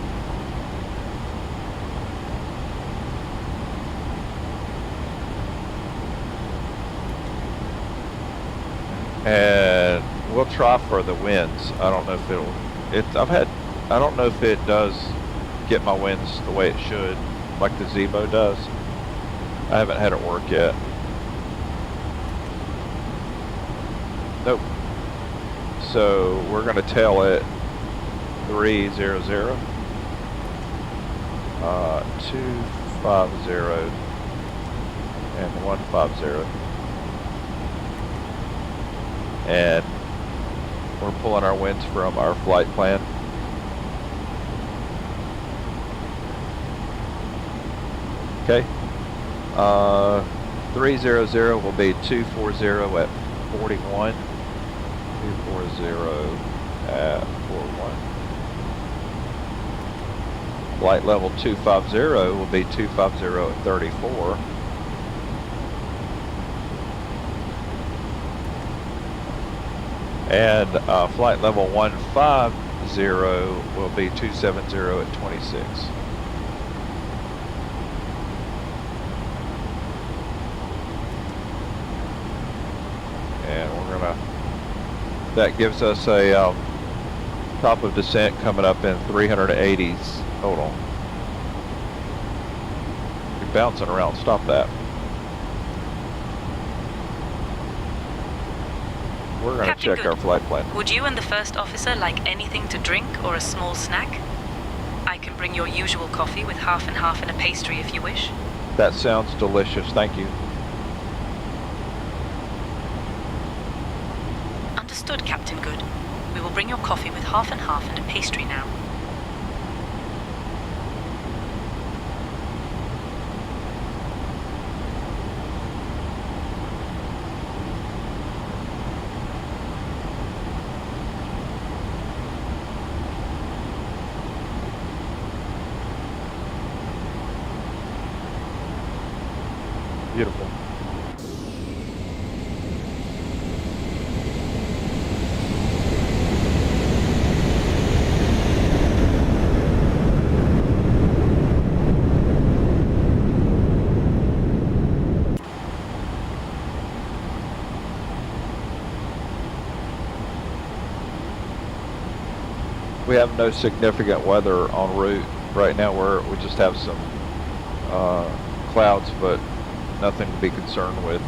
[SPEAKER 2] And we'll try for the winds. I don't know if I don't know if it does get my winds the way it should, like the Zibo does. I haven't had it work yet. Nope. So we're going to tail it 300, 250, and 150. And we're pulling our winds from our flight plan. Okay. 300 will be 240 at 41. 240 at 41. Flight level 250 will be 250 at 34. And flight level 150 will be 270 at 26. And we're gonna, that gives us a top of descent coming up in 380s. Hold on. You're bouncing around, stop that. We're going to check our flight plan.
[SPEAKER 6] Would you and the first officer like anything to drink or a small snack? I can bring your usual coffee with half and half and a pastry if you wish.
[SPEAKER 2] That sounds delicious, thank you.
[SPEAKER 6] Understood, Captain Good. We will bring your coffee with half and half and a pastry now.
[SPEAKER 2] Beautiful. have no significant weather en route right now. We just have some clouds, but nothing to be concerned with.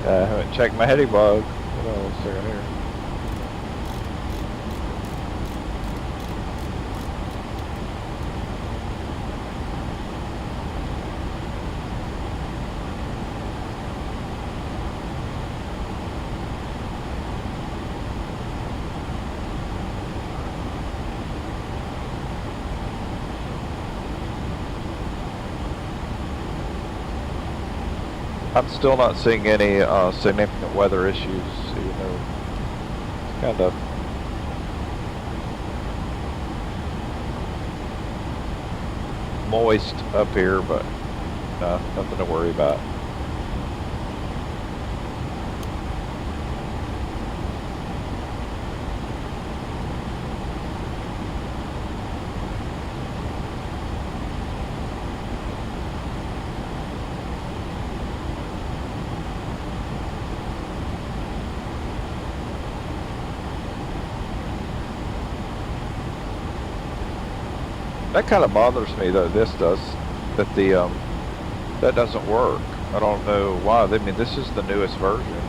[SPEAKER 2] I haven't checked my heady bug. Hold on a second here. I'm still not seeing any significant weather issues, even though it's kind of moist up here, but nothing to worry about. That kind of bothers me, though. This does, that the that doesn't work. I don't know why. I mean, this is the newest version,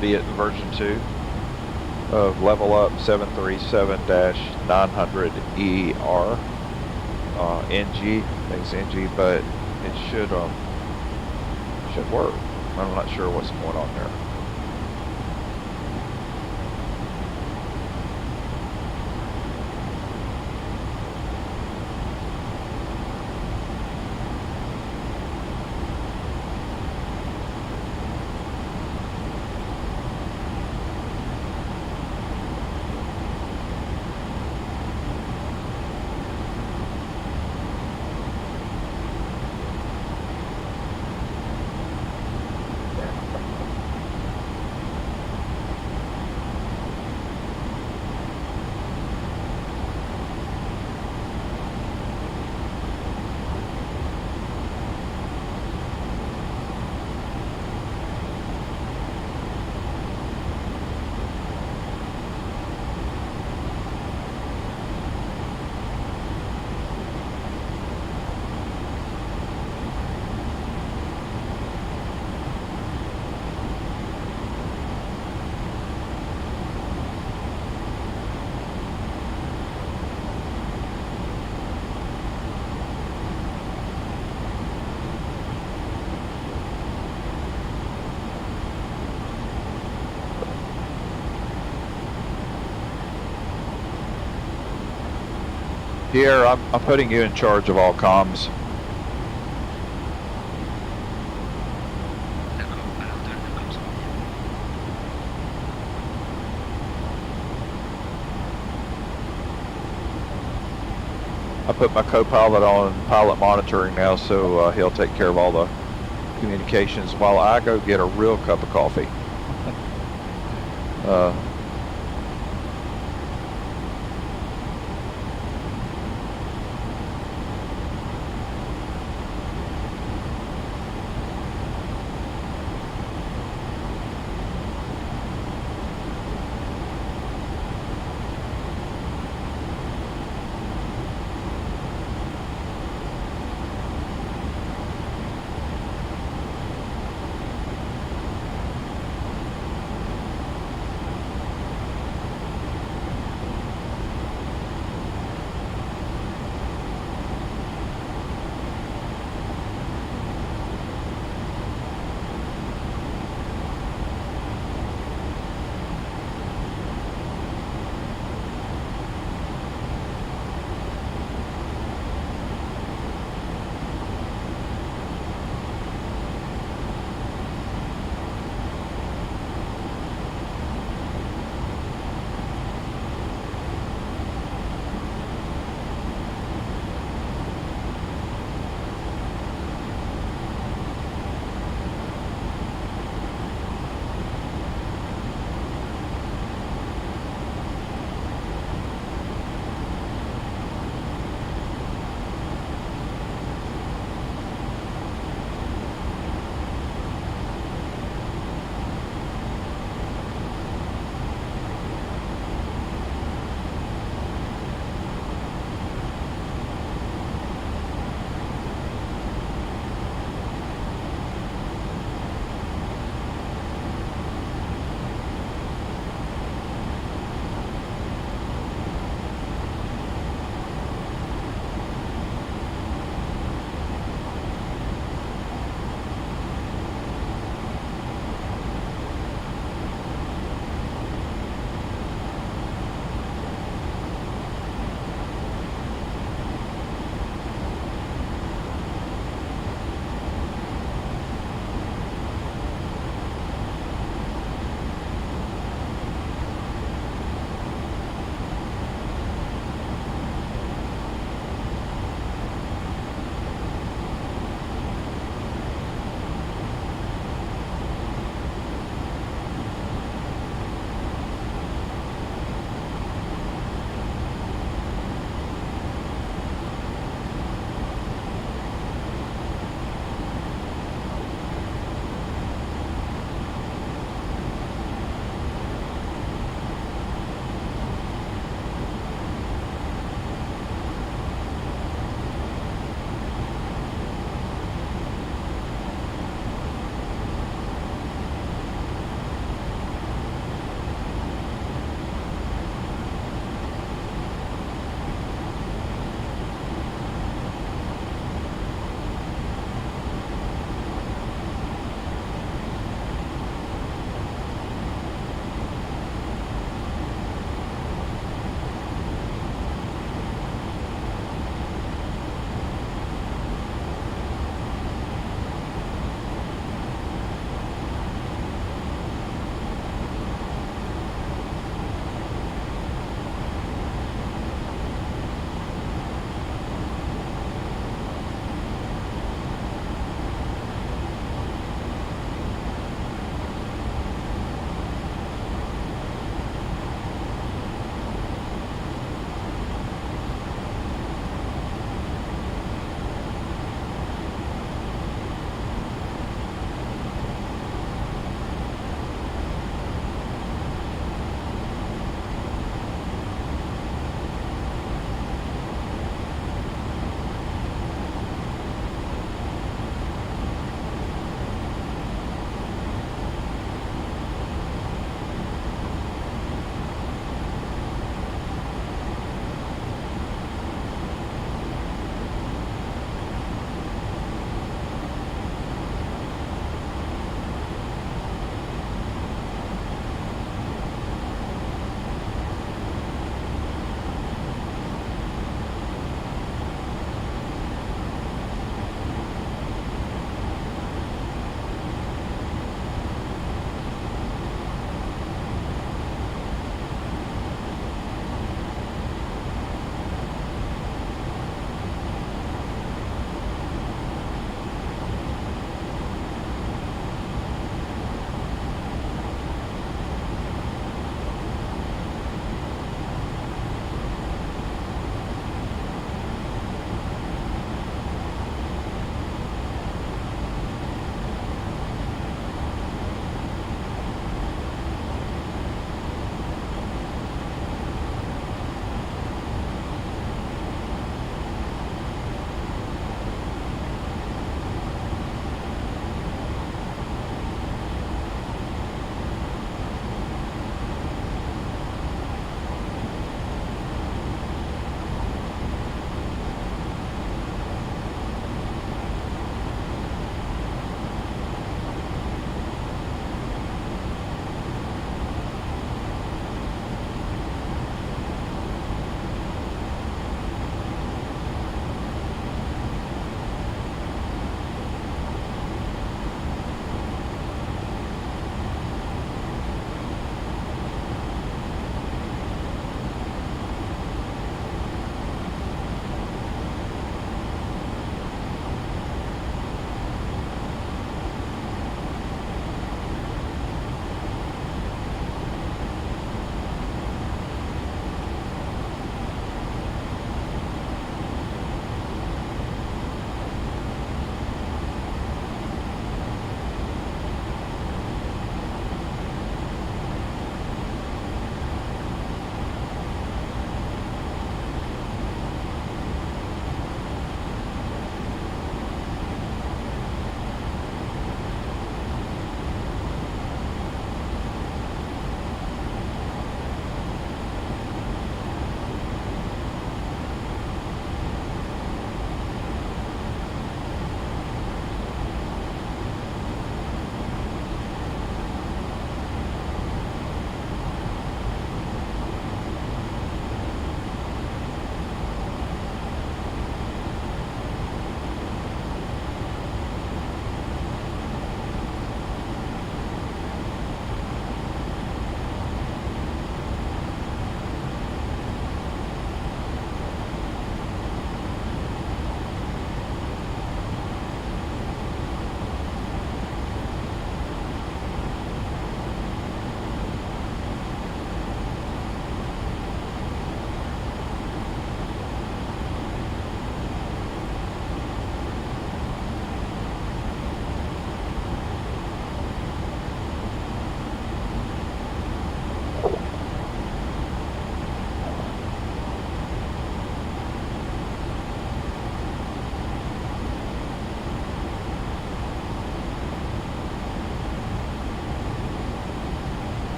[SPEAKER 2] be it version 2 of Level Up 737-900ER NG. I think it's NG, but it should work. I'm not sure what's going on there. Pierre, I'm putting you in charge of all comms. I put my co-pilot on pilot monitoring now, so he'll take care of all the communications while I go get a real cup of coffee.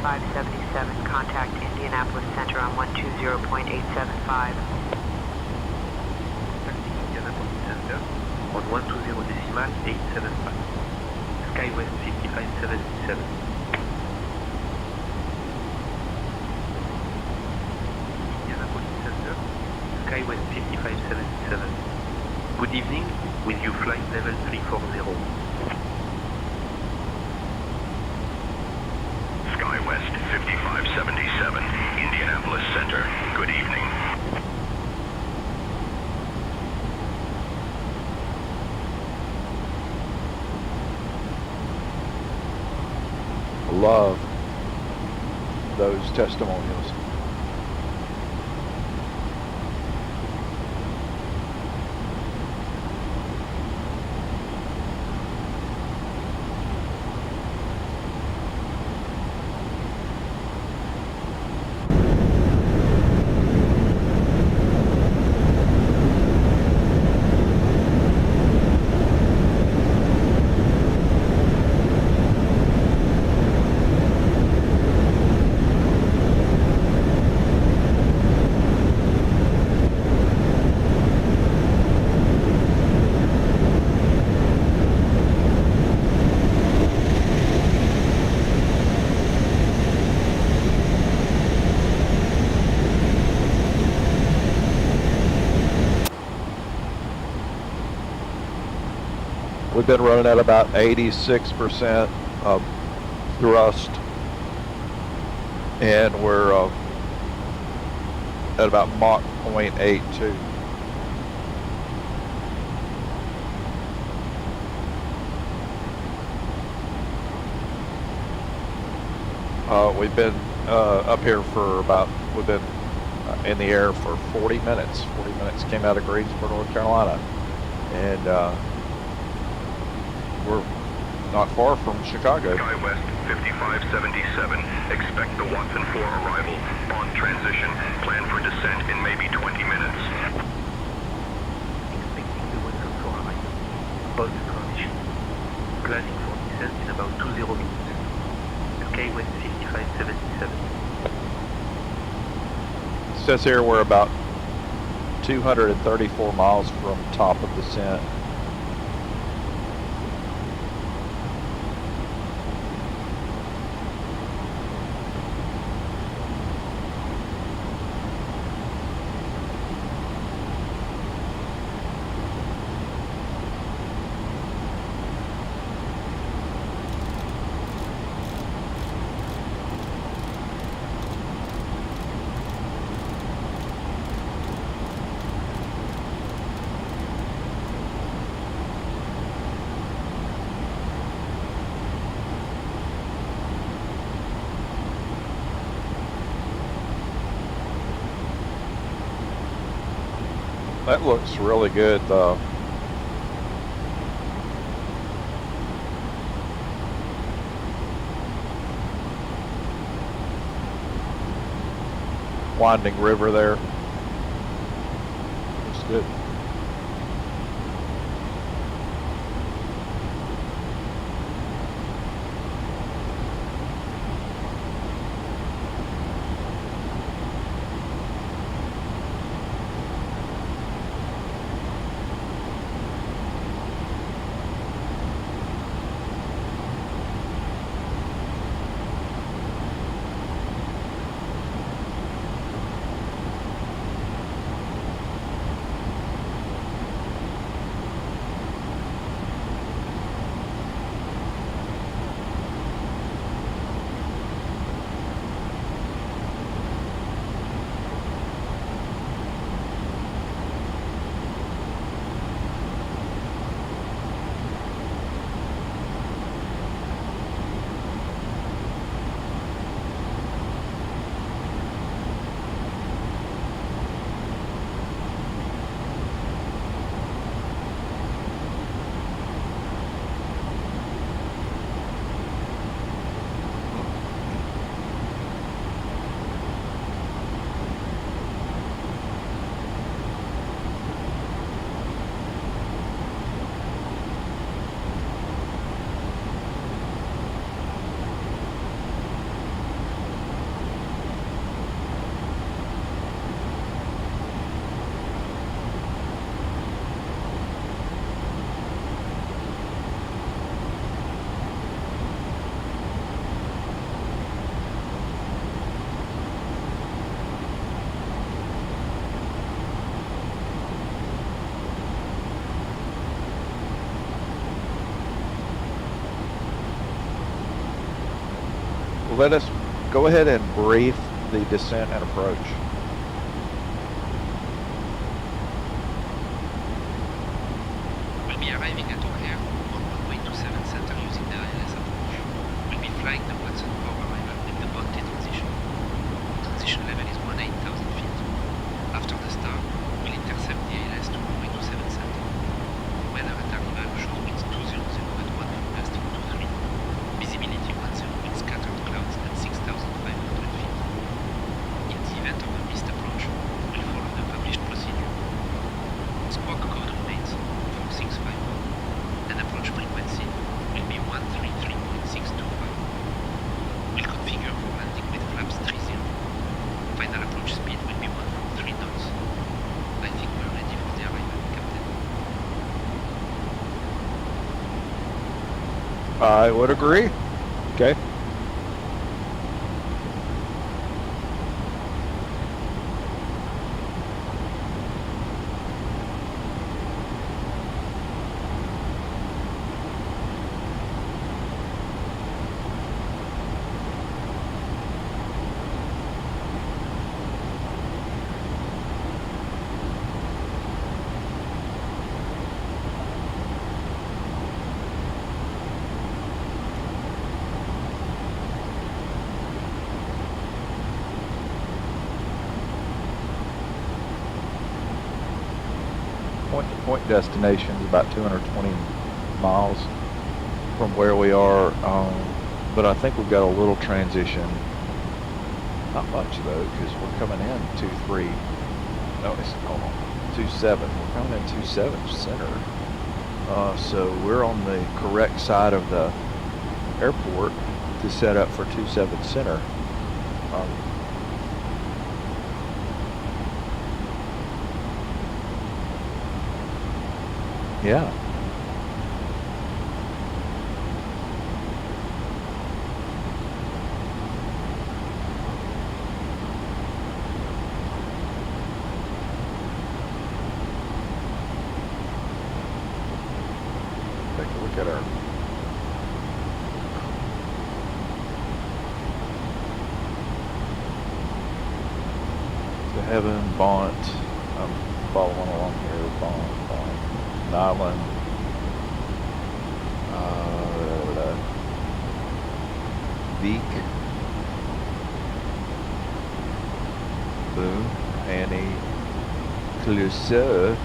[SPEAKER 19] 5577, contact Indianapolis Center on 120.875.
[SPEAKER 15] Indianapolis Center on 120.875. SkyWest 5577. Indianapolis Center, SkyWest 5577. Good evening, with you flight level 340.
[SPEAKER 10] SkyWest 5577, Indianapolis Center. Good evening.
[SPEAKER 2] Love those testimonials. We've been running at about 86% of thrust, and we're at about Mach 0.82. We've been up here for we've been in the air for 40 minutes. 40 minutes, came out of Greensboro, North Carolina, and we're not far from Chicago.
[SPEAKER 10] SkyWest 5577, expect the Watson 4 arrival. On transition, plan for descent in maybe 20 minutes.
[SPEAKER 15] Expecting the Watson 4 arrival. On transition, planning for descent in about 20 minutes. SkyWest 5577.
[SPEAKER 2] It says here we're about 234 miles from top of descent. That looks really good though. Winding river there. Looks good. let us go ahead and brief the descent and approach.
[SPEAKER 15] We'll be arriving at O'Hare on runway 27 center using the ILS approach. We'll be flying the Watson for arrival with the Bounty transition. Transition level is 18,000 feet. After the start, we'll intercept the ILS to runway 27 center. Weather at arrival shows winds 200 at 1 foot past 23. Visibility 10 with scattered clouds at 6,500 feet. In the event of a missed approach, we'll follow the published procedure. Squawk code remains 4651, and approach frequency will be 133.625. We'll configure for landing with flaps 30. Final approach speed will be 143 knots. I think we're ready for the arrival, Captain.
[SPEAKER 2] I would agree. Okay. Point destination is about 220 miles from where we are, but I think we've got a little transition. Not much though, because we're coming in 23. No, it's hold on, 27. We're coming in 27 center, so we're on the correct side of the airport to set up for 27 center. Yeah. Take a look at our to Heaven, Bont. I'm following along here. Bont. Island, Beak, Boone, Annie, Clouseau,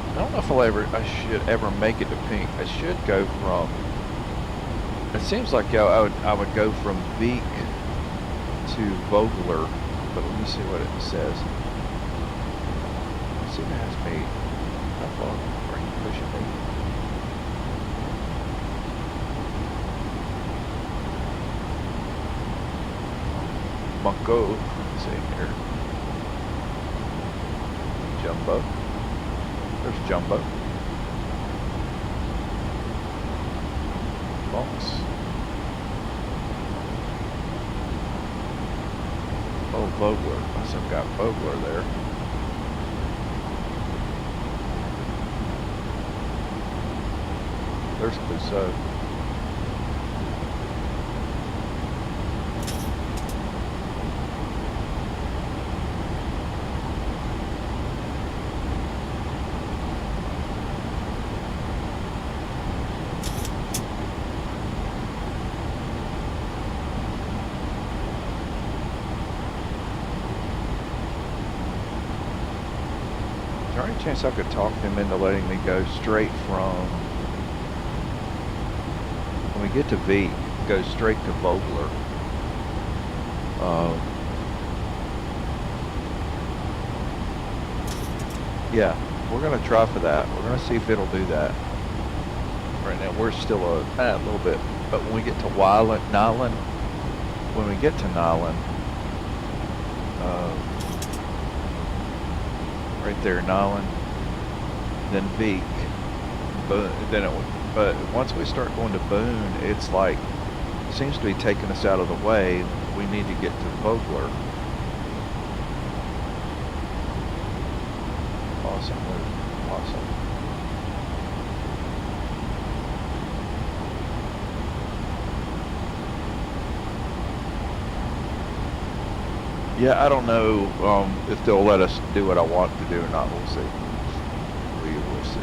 [SPEAKER 2] I don't know if I should ever make it to Pink. I should go from. It seems like I would go from Beak to Vogler, but let me see what it says. Let's see if it has me. How far are you pushing me? Bunko, let's see here. Jumbo. There's Jumbo. Box. Oh, Vogler. I must have got Vogler there. There's Clouseau. Is there any chance I could talk them into letting me go straight from, when we get to V, go straight to Vogler? Yeah, we're going to try for that. We're going to see if it'll do that. Right now we're still a little bit, but when we get to Nyland, when we get to Nyland, right there, Nyland, then Beak, but once we start going to Boone, it's like, it seems to be taking us out of the way. We need to get to Vogler. Awesome move. Awesome. Yeah, I don't know if they'll let us do what I want to do or not. We'll see. We will see.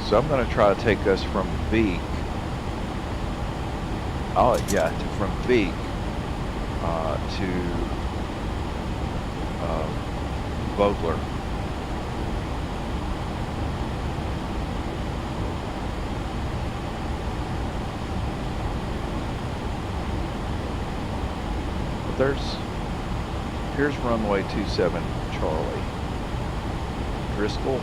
[SPEAKER 2] So I'm going to try to take us from Beak. Oh yeah, from Beak to Vogler. Here's runway 27 Charlie. Driscoll.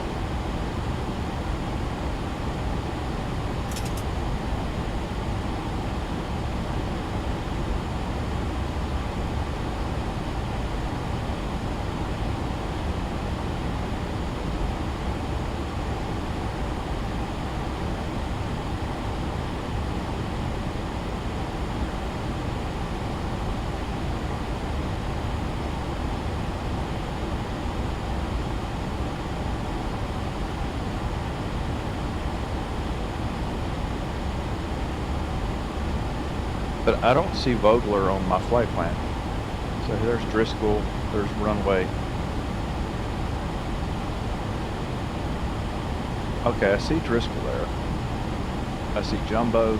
[SPEAKER 2] But I don't see Vogler on my flight plan. So there's Driscoll, there's runway. Okay, I see Driscoll there. I see Jumbo.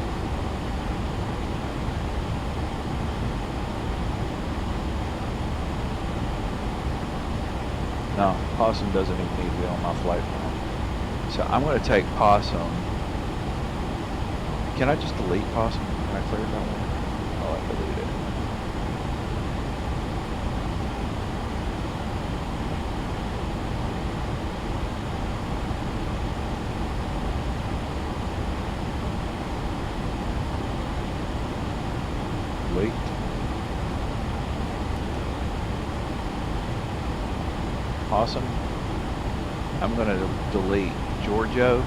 [SPEAKER 2] No, Possum doesn't even need to be on my flight plan. So I'm going to take Possum. Can I just delete Possum? Can I clear that one? Oh, I deleted it. Delete. Awesome. I'm going to delete Giorgio.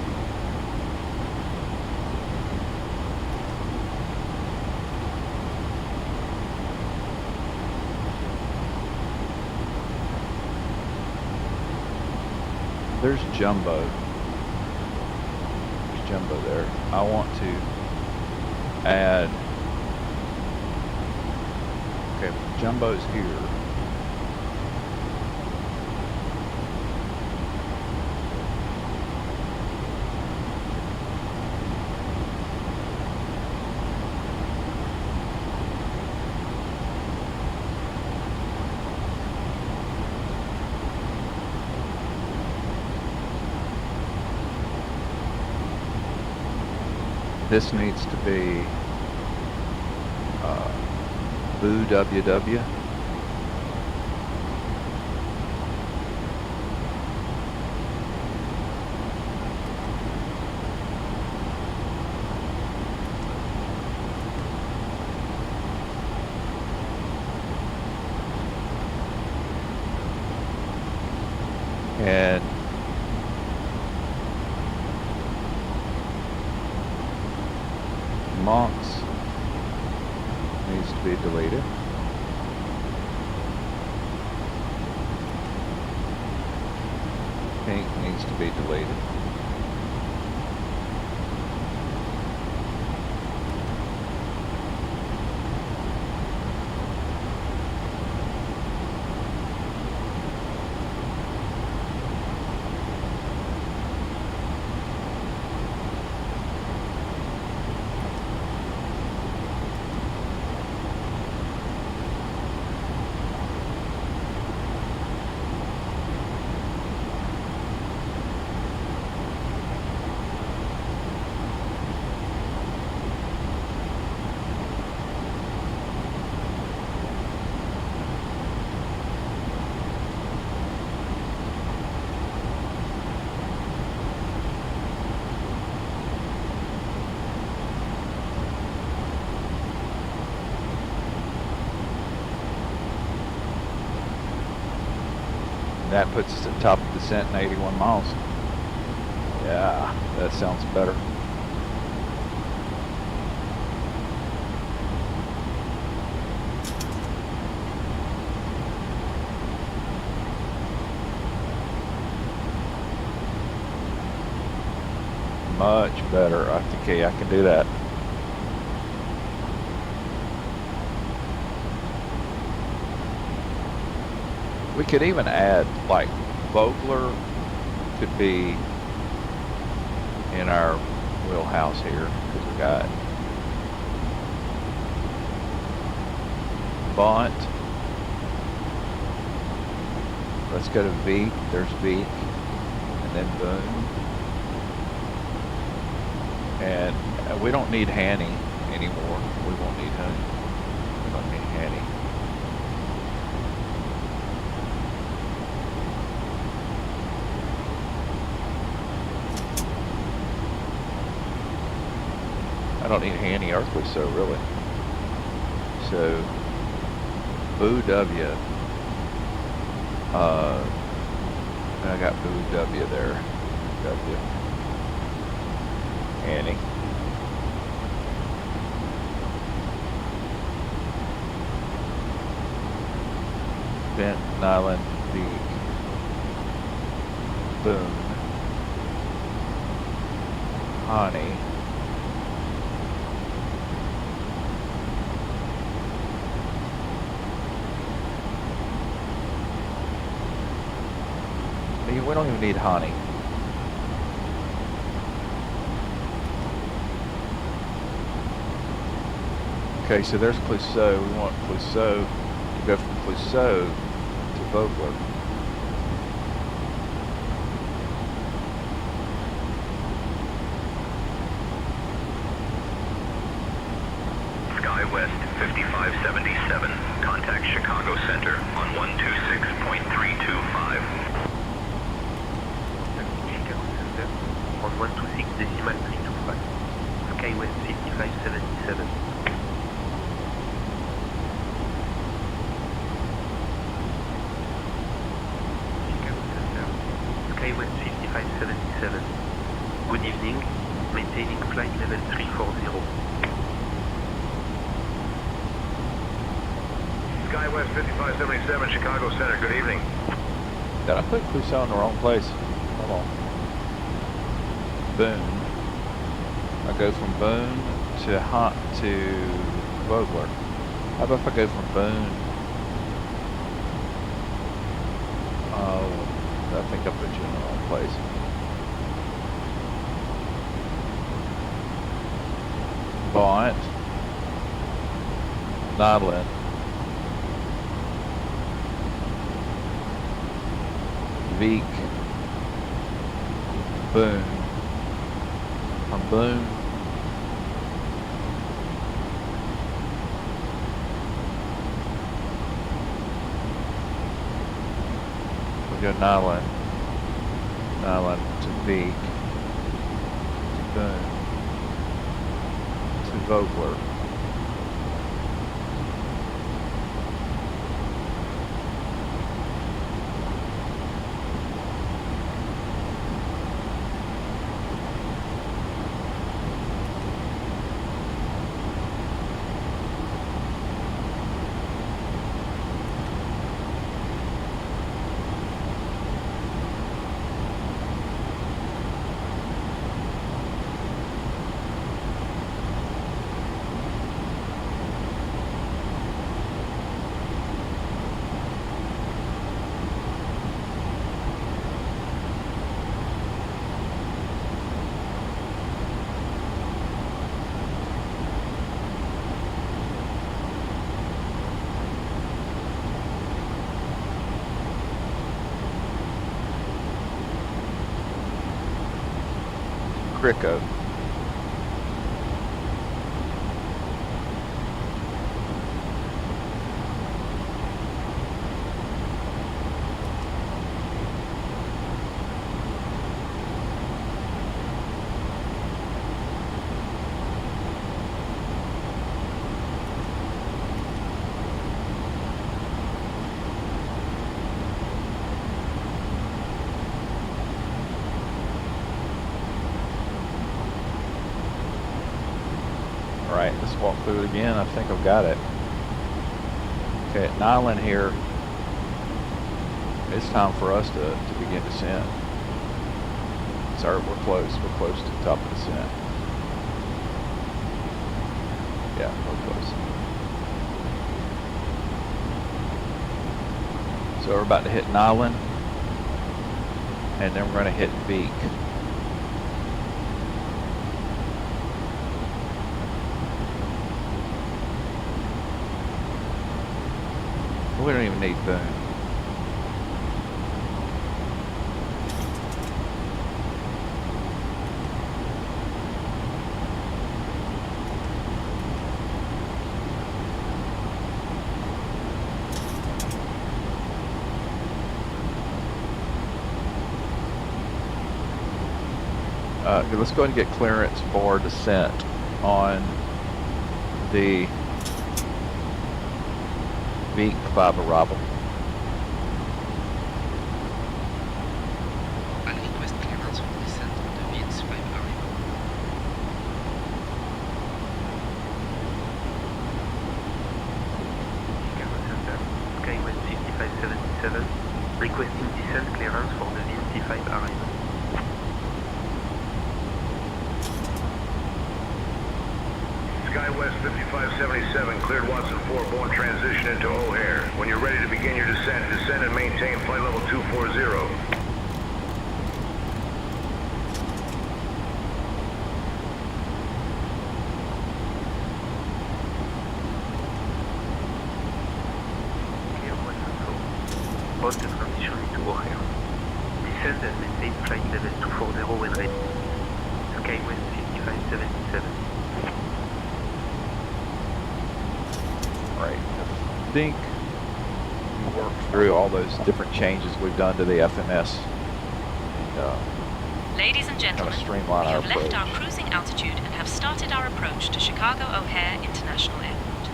[SPEAKER 2] There's Jumbo. There's Jumbo there. I want to add. Okay, Jumbo's here. This needs to be Boo WW. And Monks needs to be deleted. Pink needs to be deleted. That puts us at top of descent in 81 miles. Yeah, that sounds better. Much better. Okay, I can do that. We could even add, like, Vogler could be in our wheelhouse here, because we got Bont. Let's go to Veek. There's Veek, and then Boone. And we don't need Hanny anymore. We won't need Hanny. We don't need Hanny. I don't need Hanny Earthly, so really. So, Boo W. I got Boo W there. W. Hanny. Bent, Nyland, Veek, Boone, Honey, we don't even need Honey. Okay, so there's Clouseau. We want Clouseau to go from Clouseau to Vogler.
[SPEAKER 10] SkyWest 5577. Contact Chicago Center on 126.325.
[SPEAKER 15] Chicago Center on 126.325. SkyWest 5577. SkyWest 5577. Good evening. Maintaining flight level 340.
[SPEAKER 4] SkyWest 5577, Chicago Center. Good evening.
[SPEAKER 2] Did I put Clouseau in the wrong place? Hold on. Boone. I go from Boone to Vogler. How about if I go from Boone? Oh, I think I put you in the wrong place. Bont. Nodlin. Veek. Boone. From Boone. We go Nyland. Nyland to Veek. To Boone. To Vogler. Cricco. Alright, let's walk through it again. I think I've got it. Okay, at Nyland here, it's time for us to begin descent. Sorry, we're close to the top of the descent. Yeah, we're close. So we're about to hit Nyland, and then we're going to hit Beak. We don't even need boom. Let's go ahead and get clearance for descent on the Beak 5 arrival.
[SPEAKER 15] I'll request clearance for descent on the VNAV 5 arrival.
[SPEAKER 19] Chicago Center, Skywest 5577, requesting descent clearance for the VNAV 5 arrival.
[SPEAKER 10] SkyWest 5577, cleared Watson 4, borne transition into O'Hare. When you're ready to begin your descent, descend and maintain flight level 240.
[SPEAKER 19] Hold the transition into O'Hare. Descend and maintain flight level 240 when ready. SkyWest 5577.
[SPEAKER 2] Right. I think we worked through all those different changes we've done to the FMS.
[SPEAKER 6] Ladies and gentlemen,
[SPEAKER 2] streamline
[SPEAKER 6] we
[SPEAKER 2] our
[SPEAKER 6] have left
[SPEAKER 2] approach.
[SPEAKER 6] our cruising altitude and have started our approach to Chicago O'Hare International Airport.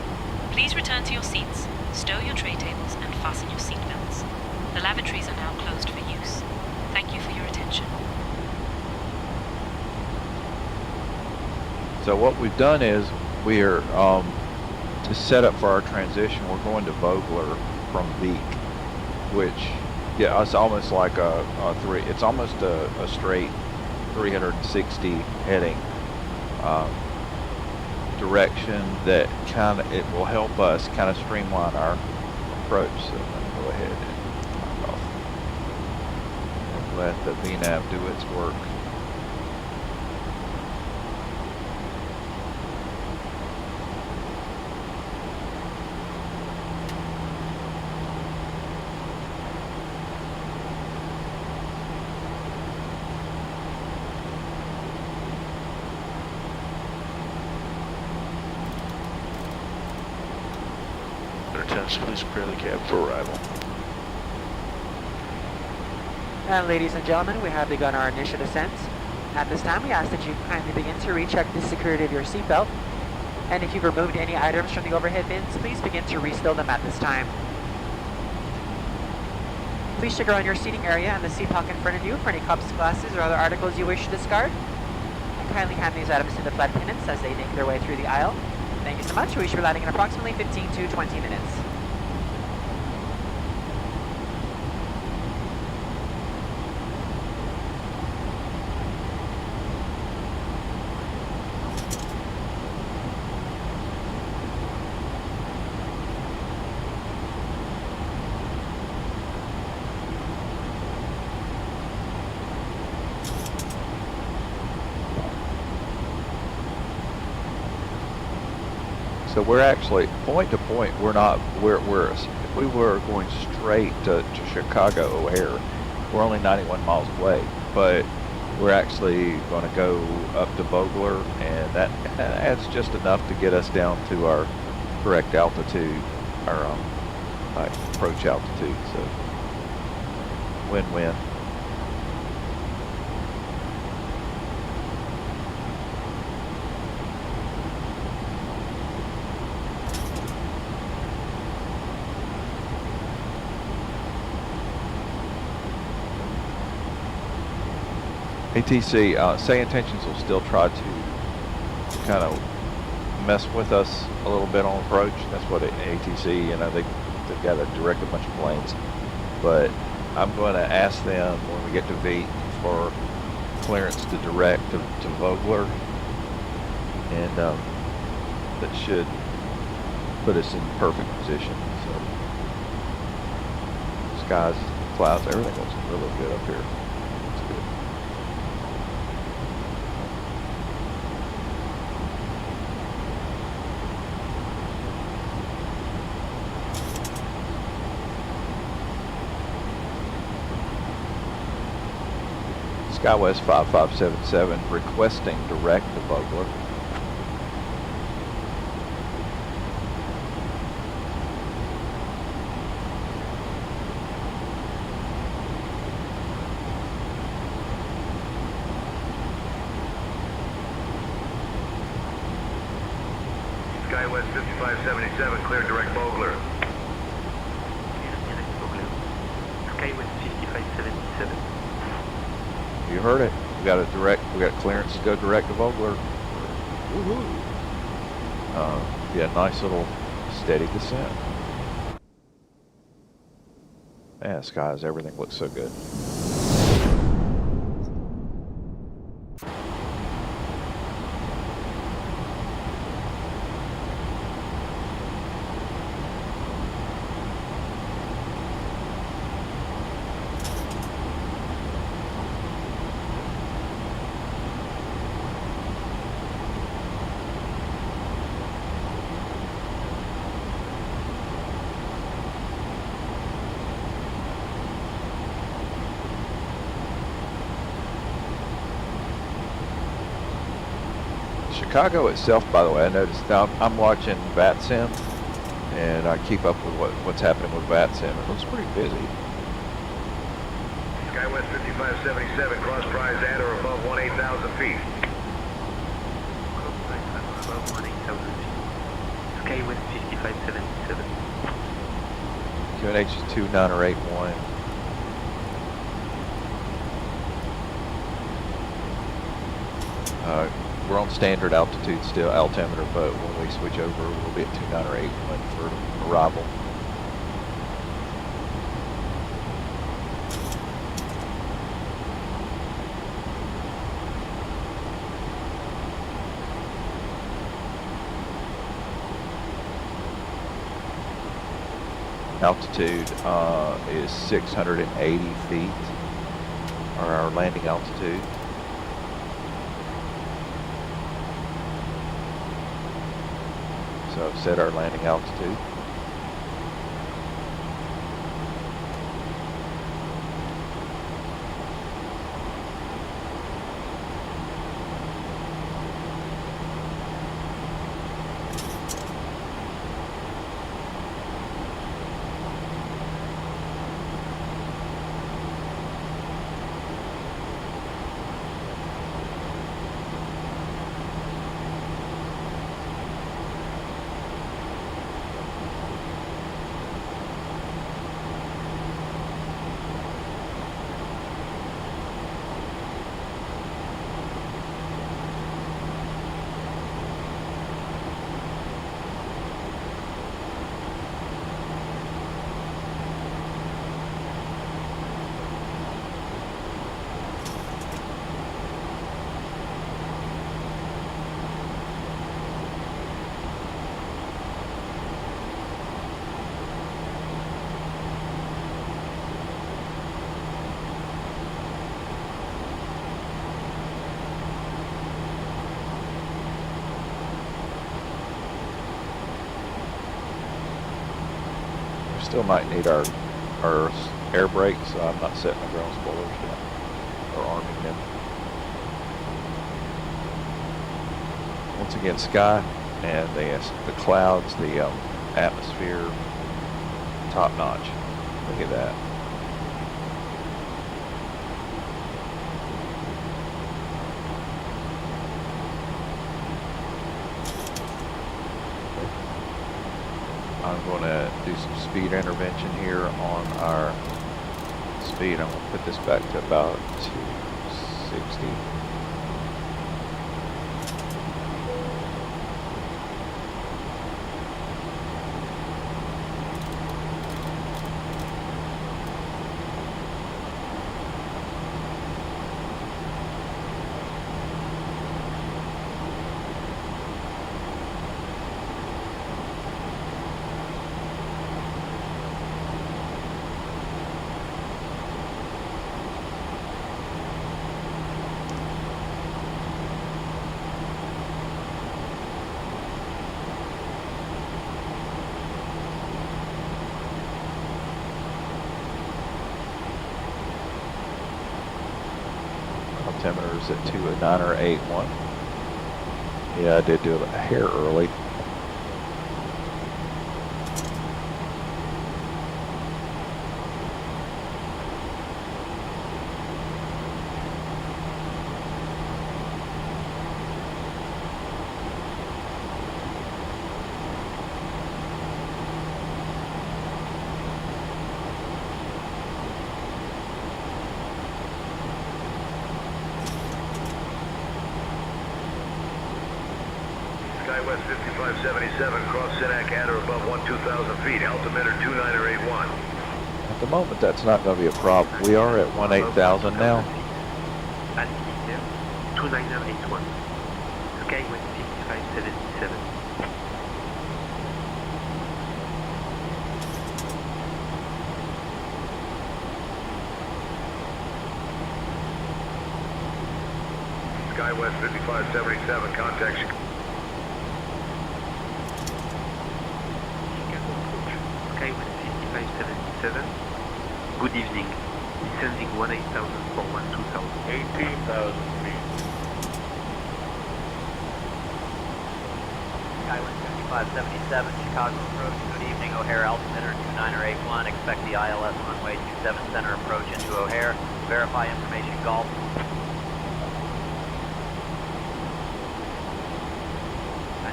[SPEAKER 6] Please return to your seats, stow your tray tables, and fasten your seat belts. The lavatories are now closed for use. Thank you for your attention.
[SPEAKER 2] So what we've done is we're to set up for our transition, we're going to Vogler from Beak, which, yeah, it's almost like it's almost a straight 360 heading direction that it will help us kind of streamline our approach. So I'm going to go ahead and let the VNAV do its work.
[SPEAKER 18] Please prepare the cab for arrival.
[SPEAKER 1] And ladies and gentlemen, we have begun our initial descent. At this time, we ask that you kindly begin to recheck the security of your seatbelt. And if you've removed any items from the overhead bins, please begin to restow them at this time. Please check around your seating area and the seat pocket in front of you for any cups, glasses, or other articles you wish to discard. And kindly hand these items to the flight attendants as they make their way through the aisle. Thank you so much. We should be landing in approximately 15 to 20 minutes.
[SPEAKER 2] So we're actually point to point. We're not. If we were going straight to Chicago O'Hare, we're only 91 miles away. But we're actually going to go up to Vogler, and that adds just enough to get us down to our correct altitude, our approach altitude. So win-win. ATC, SayIntentn will still try to kind of mess with us a little bit on approach. That's what ATC, you know, they've got to direct a bunch of planes. But I'm going to ask them when we get to V for clearance to direct to Vogler, and that should put us in perfect position. So skies, clouds, everything looks really good up here. It's good. SkyWest 5577 requesting direct to Vogler.
[SPEAKER 10] SkyWest 5577, clear direct Vogler.
[SPEAKER 19] SkyWest 5577.
[SPEAKER 2] You heard it. We got clearance to go direct to Vogler. Woohoo! Yeah, nice little steady descent. Man, skies, everything looks so good. Chicago itself, by the way, I noticed now I'm watching VATSIM, and I keep up with what's happening with VATSIM. It looks pretty busy.
[SPEAKER 10] SkyWest 5577, cross prize at or above 18,000 feet.
[SPEAKER 19] Cross prize at or above 18,000 feet. SkyWest 5577.
[SPEAKER 2] QNH is 29081. We're on standard altitude still, altimeter, but when we switch over, we'll be at 29081 for arrival. Altitude is 680 feet, or our landing altitude. So I've set our landing altitude. Still might need our air brakes, so I'm not setting the ground spoilers yet, or arming them. Once again, sky and the clouds, the atmosphere, top notch. Look at that. I'm going to do some speed intervention here on our speed. I'm going to put this back to about 260. altimeters at 209 or 81. Yeah, I did do it a hair early.
[SPEAKER 20] Skywest 5577, cross Sinac at or above 12,000 feet, altimeter 29 or 81.
[SPEAKER 2] At the moment, that's not going to be a problem. We are at 18,000 now.
[SPEAKER 19] Altimeter 29 or 81. Skywest 5577.
[SPEAKER 20] Skywest 5577, contact
[SPEAKER 19] Skywest 5577. Good evening. Descending 18,000 for 12,000.
[SPEAKER 18] 18,000 feet.
[SPEAKER 21] Skywest 5577, Chicago approach. Good evening, O'Hare altimeter 29 or 81. Expect the ILS runway 27 center approach into O'Hare. Verify information golf.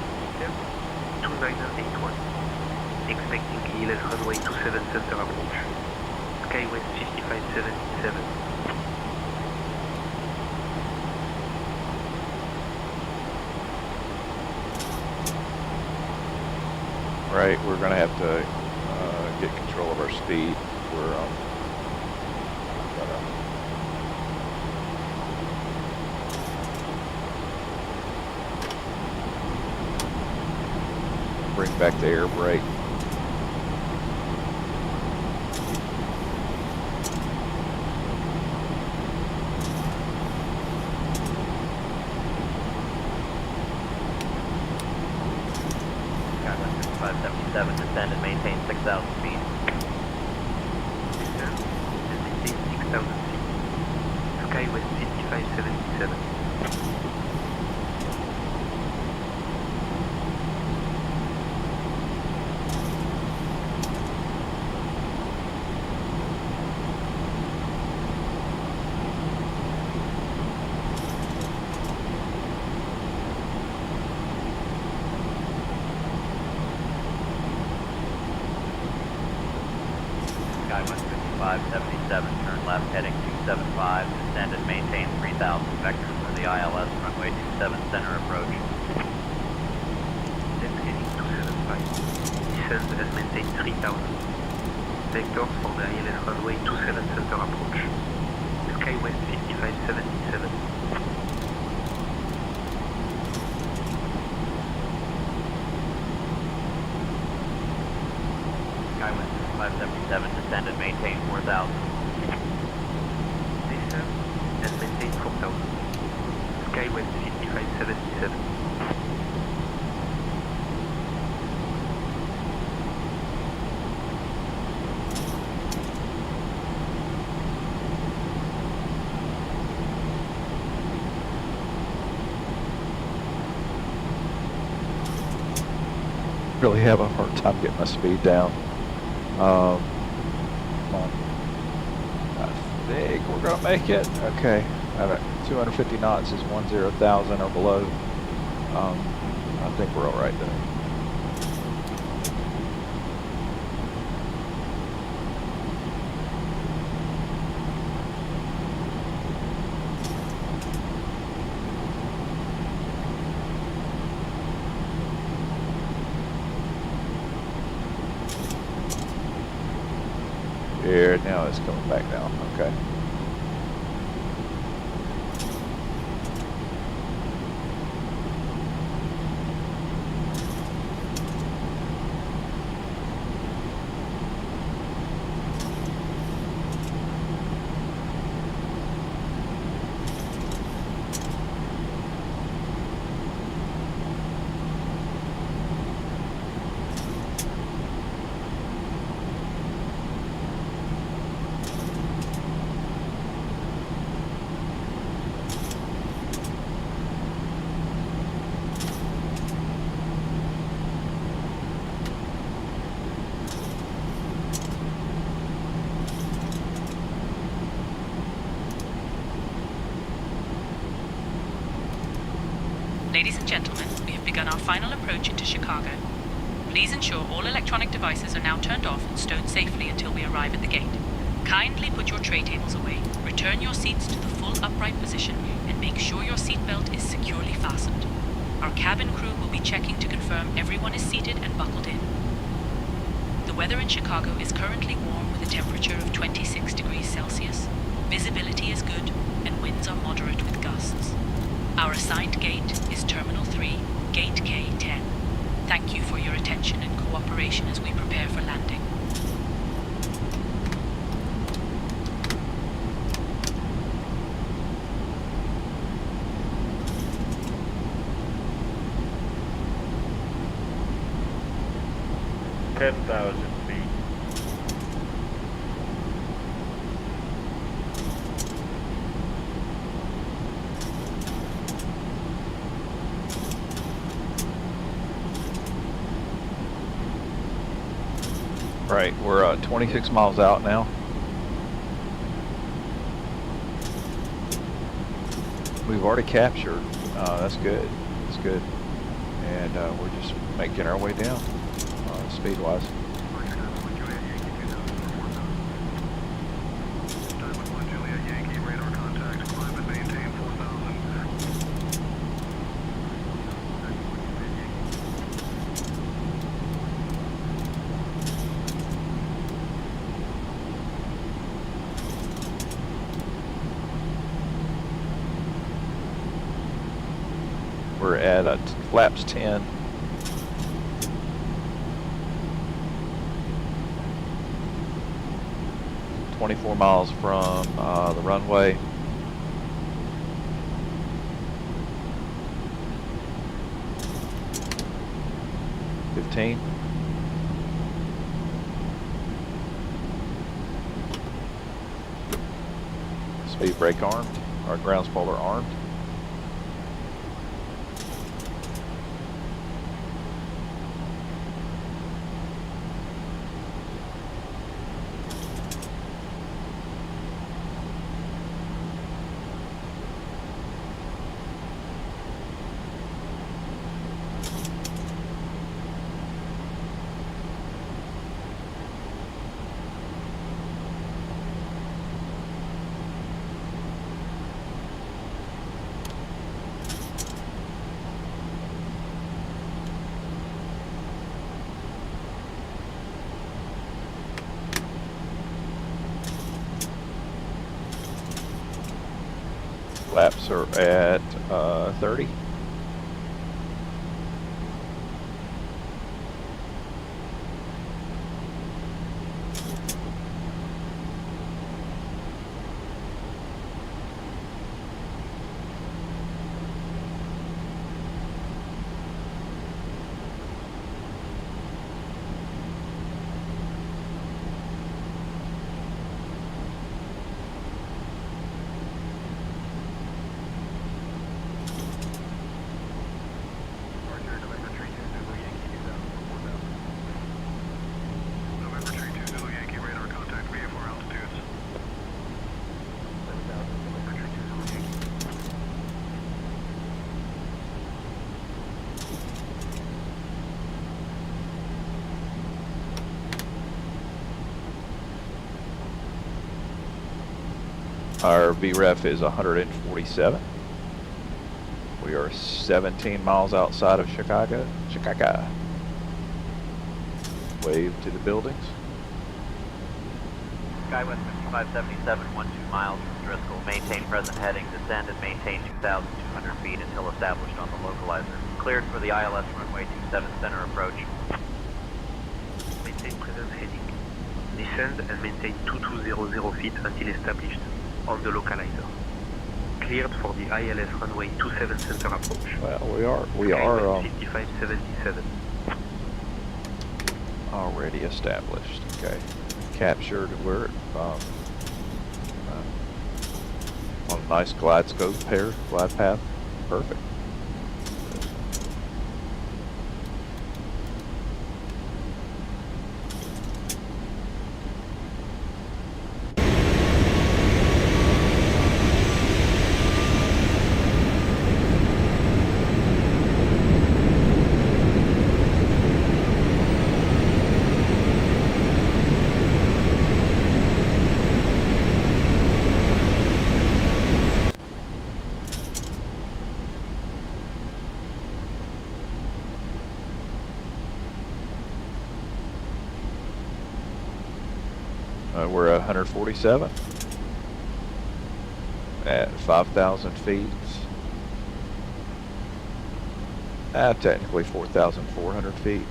[SPEAKER 19] Altimeter 2981. Expecting ILS runway 27 center approach. Skywest 5577.
[SPEAKER 2] Right, we're going to have to get control of our speed. We're gonna bring back the air brake.
[SPEAKER 21] Skywest 5577, descend and maintain 6,000 feet.
[SPEAKER 19] Descend and maintain 6,000 feet. Skywest 5577.
[SPEAKER 21] Skywest 5577, turn left heading 275, descend and maintain 3,000 vector for the ILS runway 27 center approach.
[SPEAKER 19] Left heading 275. Descend and maintain 3,000. Vector for the ILS runway 27 center approach. Skywest 5577.
[SPEAKER 21] Skywest 5577, descend and maintain 4,000.
[SPEAKER 19] Descend and maintain 4,000. Skywest 5577.
[SPEAKER 2] Really have a hard time getting my speed down. Come on. I think we're gonna make it. Okay, all right. 250 knots is 10,000 or below. I think we're all right there. Here, now it's coming back down. Okay.
[SPEAKER 6] Ladies and gentlemen, we have begun our final approach into Chicago. Please ensure all electronic devices are now turned off and stowed safely until we arrive at the gate. Kindly put your tray tables away, return your seats to the full upright position, and make sure your seatbelt is securely fastened. Our cabin crew will be checking to confirm everyone is seated and buckled in. The weather in Chicago is currently warm with a temperature of 26 degrees Celsius. Visibility is good, and winds are moderate with gusts. Our assigned gate is Terminal 3, Gate K10. Thank you for your attention and cooperation as we prepare for landing.
[SPEAKER 18] Ten 10,000 feet.
[SPEAKER 2] Right, we're 26 miles out now. We've already captured. That's good. That's good. And we're just making our way down, speed-wise. We're at flaps 10. .24 miles from the runway. .15. Speed brake armed. Our ground spoiler armed. Flaps are at 30. Our VREF is 147. We are 17 miles outside of Chicago. Wave to the buildings.
[SPEAKER 21] SkyWest 5577, 12 miles from Driscoll. Maintain present heading, descend and maintain 2,200 feet until established on the localizer. Cleared for the ILS runway 27 center approach.
[SPEAKER 19] Maintain present heading. Descend and maintain 2200 feet until established on the localizer. Cleared for the ILS runway 27 center approach.
[SPEAKER 2] Well, we are
[SPEAKER 19] 5577.
[SPEAKER 2] Already established. Okay, captured. We're on a nice glide path. Perfect. we're at 147 at 5,000 feet. Technically 4,400 feet.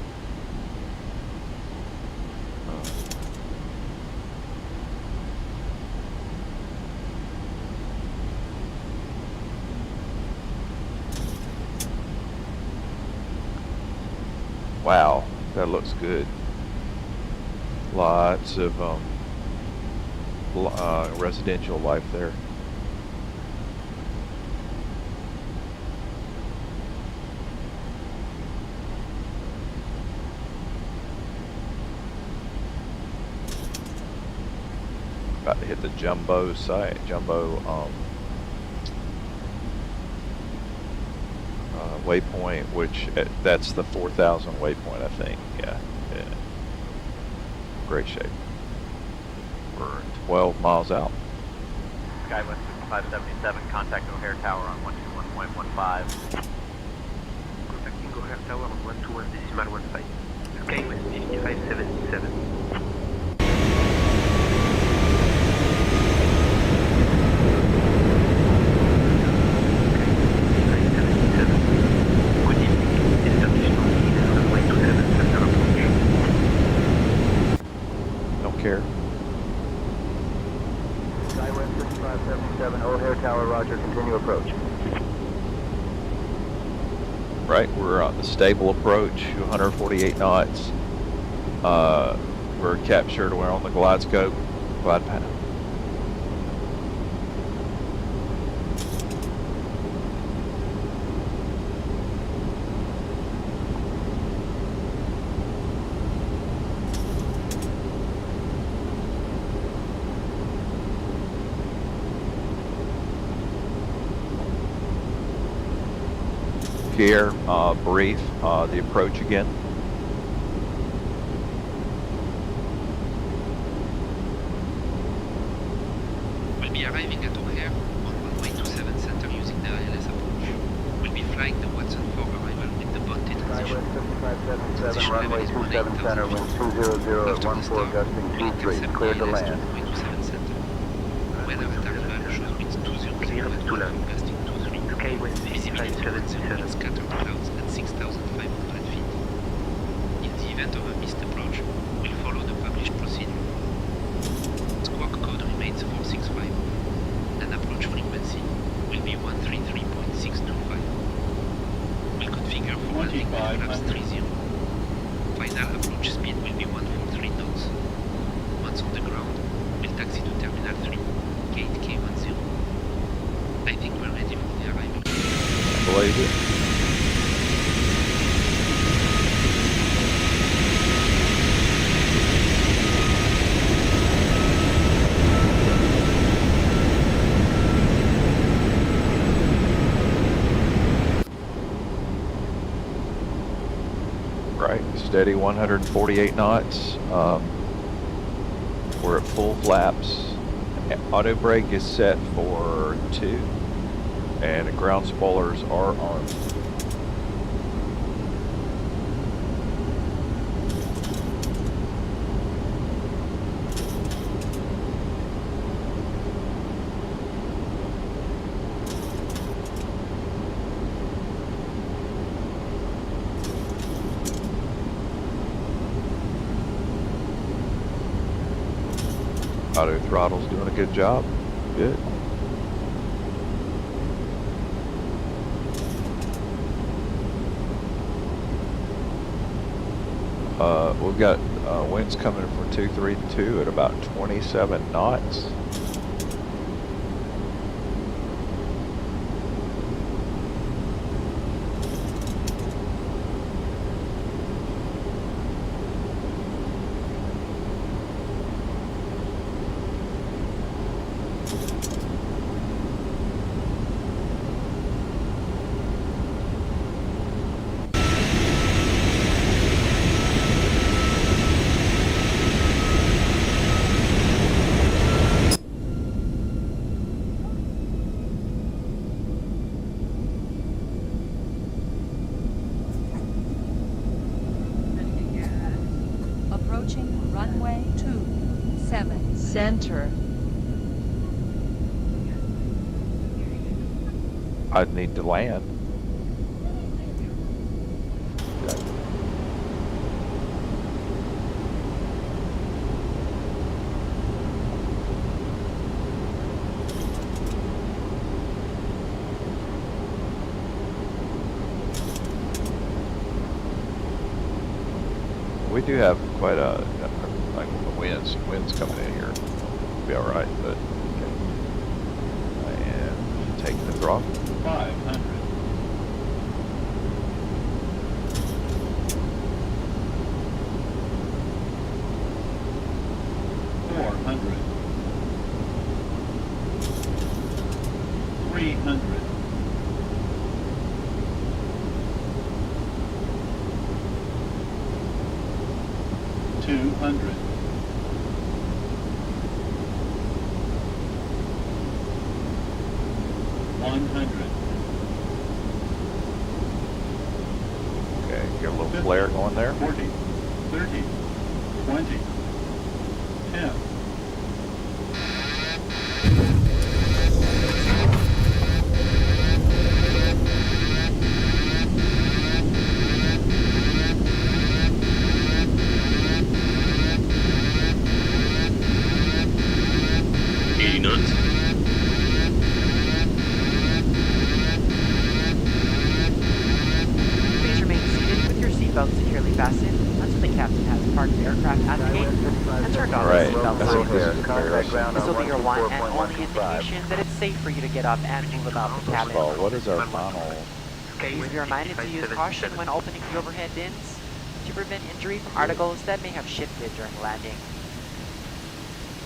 [SPEAKER 2] Wow, that looks good. Lots of residential life there. About to hit the jumbo site, waypoint, which that's the 4,000 waypoint, I think. Yeah. Great shape. We're 12 miles out.
[SPEAKER 21] SkyWest 5577, contact O'Hare Tower on 121.15.
[SPEAKER 19] Contacting O'Hare Tower on 121.15. SkyWest 5577.
[SPEAKER 2] Care.
[SPEAKER 21] SkyWest 5577, O'Hare Tower, roger, continue approach.
[SPEAKER 2] Right, we're on the stable approach, 148 knots. We're captured, we're on the glide scope, glide path. Here, brief the approach again.
[SPEAKER 15] We'll be arriving at O'Hare on runway 27 center using the ILS approach. We'll be flying the Watson 4 arrival with the bounty transition.
[SPEAKER 21] SkyWest 5577, runway 27 center, wind 200 at 14, gusting 23, cleared to land.
[SPEAKER 15] Runway 27 center. Weather at arrival shows winds 200 at 12, gusting 23.
[SPEAKER 19] SkyWest 5577.
[SPEAKER 15] Scattered clouds at 6,500 feet. In the event of a missed approach, we'll follow the published procedure. Squawk code remains 465, and approach frequency will be 133.625. We'll configure for landing with flaps 30. Final approach speed will be 143 knots. Once on the ground, we'll taxi to Terminal 3, gate K10. I think we're ready for the arrival.
[SPEAKER 2] I believe it. Right, steady 148 knots. We're at full flaps. Auto brake is set for 2, and the ground spoilers are on. Auto throttle's doing a good job. Good. We've got winds coming from 232 at about 27 knots.
[SPEAKER 17] Approaching runway 27 Center.
[SPEAKER 2] I'd need to land. Okay. We do have quite a like winds coming in here. Be all right, but okay. And take the drop.
[SPEAKER 18] 500. 400. 300. 200. 100.
[SPEAKER 2] Okay, get a little flare going there.
[SPEAKER 18] 40, 30, 20, 10.
[SPEAKER 1] Please remain seated with your seatbelt securely fastened until the captain has parked the aircraft at the gate and turned on
[SPEAKER 2] Right.
[SPEAKER 1] the seatbelt
[SPEAKER 2] That's
[SPEAKER 1] sign.
[SPEAKER 2] what this is embarrassing.
[SPEAKER 1] This will be your one and only indication that it's safe for you to get up and move about the
[SPEAKER 2] First
[SPEAKER 1] cabin.
[SPEAKER 2] of all, what is our final?
[SPEAKER 1] Please be reminded to use caution when opening the overhead bins to prevent injury from articles that may have shifted during landing.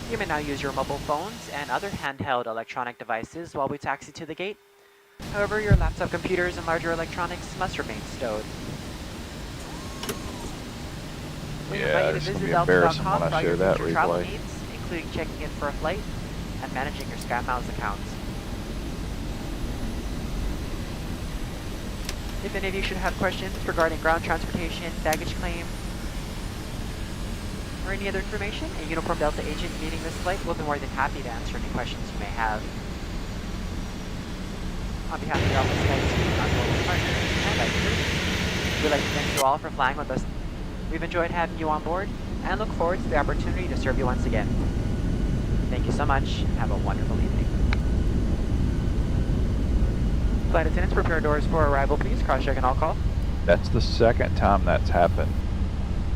[SPEAKER 1] You may now use your mobile phones and other handheld electronic devices while we taxi to the gate. However, your laptop computers and larger electronics must remain stowed. We invite
[SPEAKER 2] Yeah,
[SPEAKER 1] you to
[SPEAKER 2] it's gonna
[SPEAKER 1] visit
[SPEAKER 2] be embarrassing
[SPEAKER 1] delta.com
[SPEAKER 2] when
[SPEAKER 1] for
[SPEAKER 2] I
[SPEAKER 1] all
[SPEAKER 2] share
[SPEAKER 1] your
[SPEAKER 2] that
[SPEAKER 1] future travel
[SPEAKER 2] replay.
[SPEAKER 1] needs, including checking in for a flight and managing your SkyMiles account. If any of you should have questions regarding ground transportation, baggage claim, or any other information, a Uniform Delta agent leading this flight will be more than happy to answer any questions you may have. On behalf of the Alpha Sky team, our global partners, and our crew, we'd like to thank you all for flying with us. We've enjoyed having you on board and look forward to the opportunity to serve you once again. Thank you so much and have a wonderful evening. Flight attendants, prepare doors for arrival, please. Cross-check and all call.
[SPEAKER 2] That's the second time that's happened,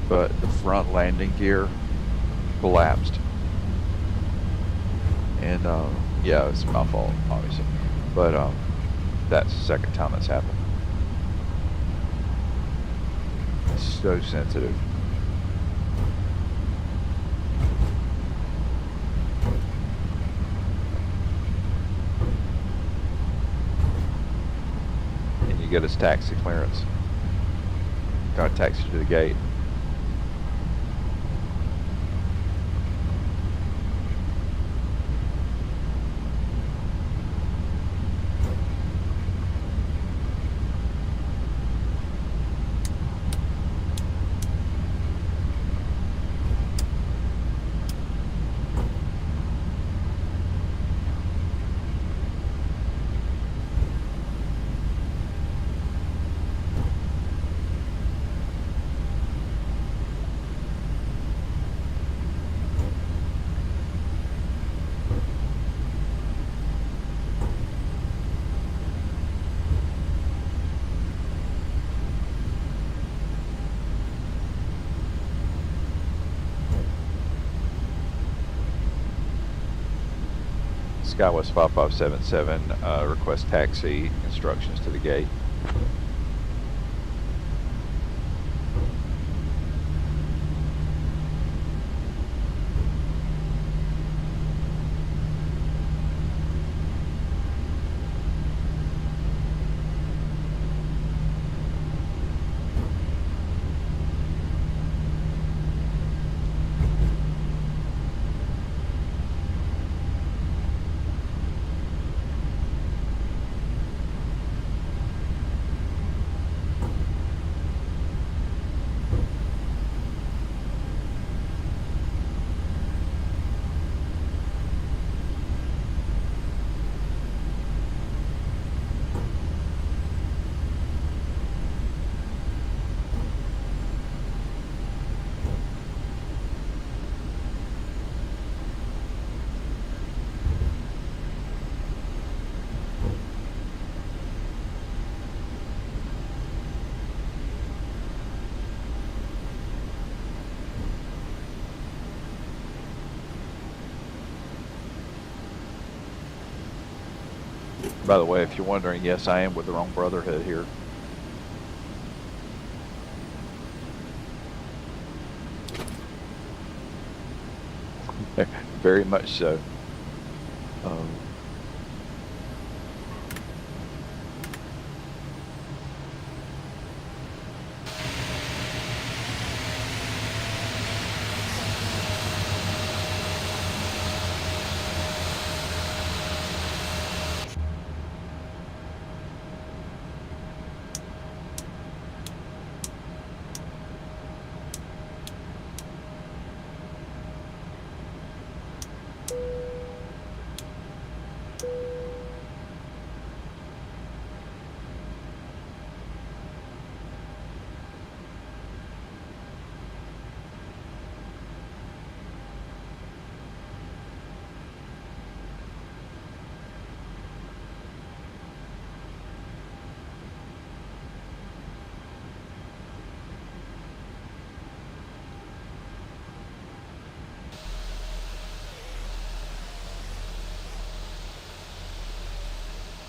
[SPEAKER 2] but the front landing gear collapsed. And yeah, it's my fault, obviously. But that's the second time that's happened. It's so sensitive. And you get his taxi clearance. Got a taxi to the gate. Skywest 5577, request taxi instructions to the gate. By the way, if you're wondering, yes, I am with the wrong brotherhood here. Very much so.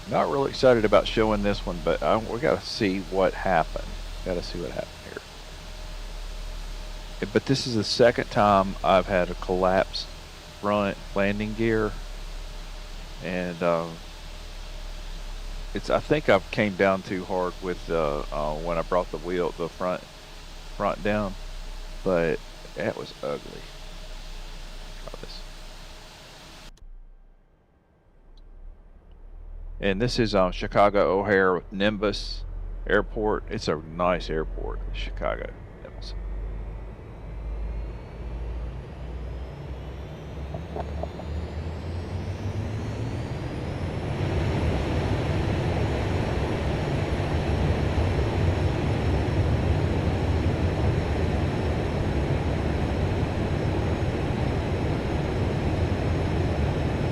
[SPEAKER 2] Not really excited about showing this one, but we got to see what happened. Got to see what happened here. But this is the second time I've had a collapsed front landing gear, and I think I came down too hard with when I brought the front down, but that was ugly. Try this. And this is Chicago O'Hare Nimbus Airport. It's a nice airport, Chicago Nimbus.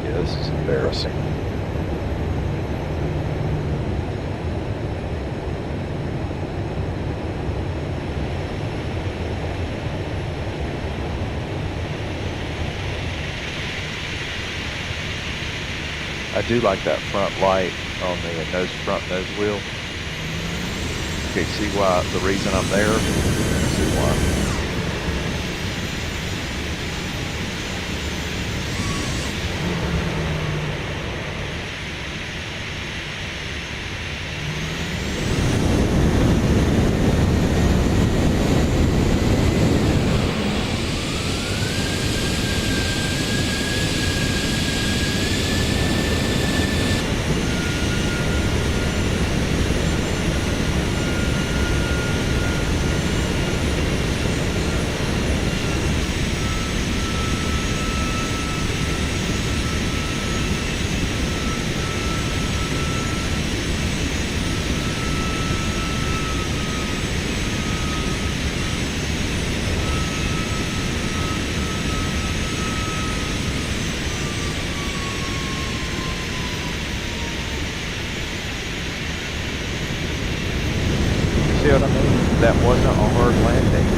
[SPEAKER 2] Yeah, this is embarrassing. I do like that front light on the front nose wheel. Okay, see why the reason I'm there? See why. See what I mean? That wasn't a hard landing.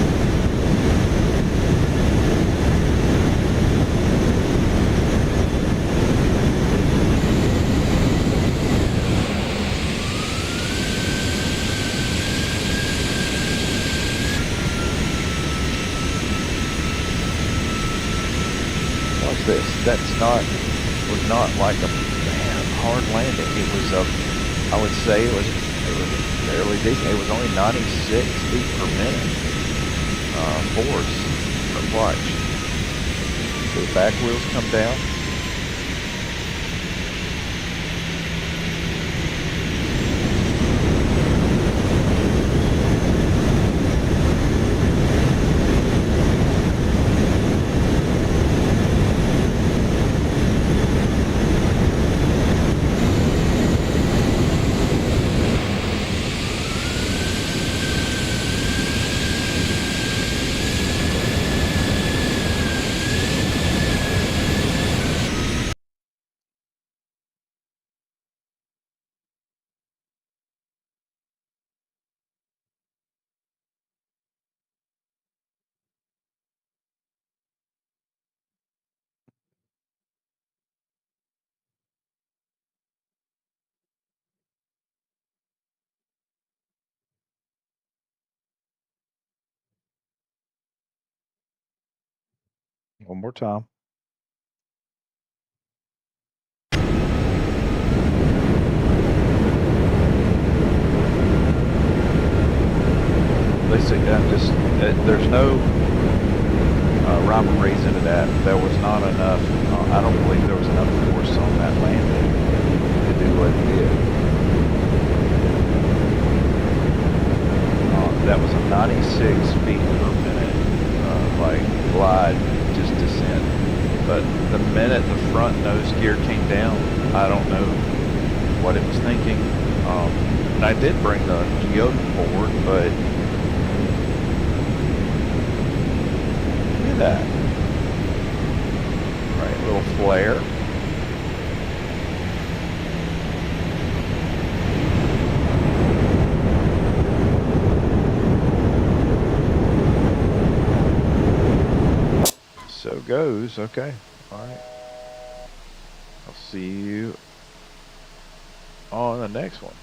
[SPEAKER 2] Watch this. Was not like a hard landing. It was I would say it was fairly decent. It was only 96 feet per minute force. But watch. So the back wheels come down. One more time. Basically, there's no rhyme or reason to that. There was not enough, I don't believe there was enough force on that landing to do what it did. That was a 96 feet per minute, glide, just descent. But the minute the front nose gear came down, I don't know what it was thinking. And I did bring the geo forward, but look at that. Right, little flare. So goes. Okay. All right. I'll see you on the next one.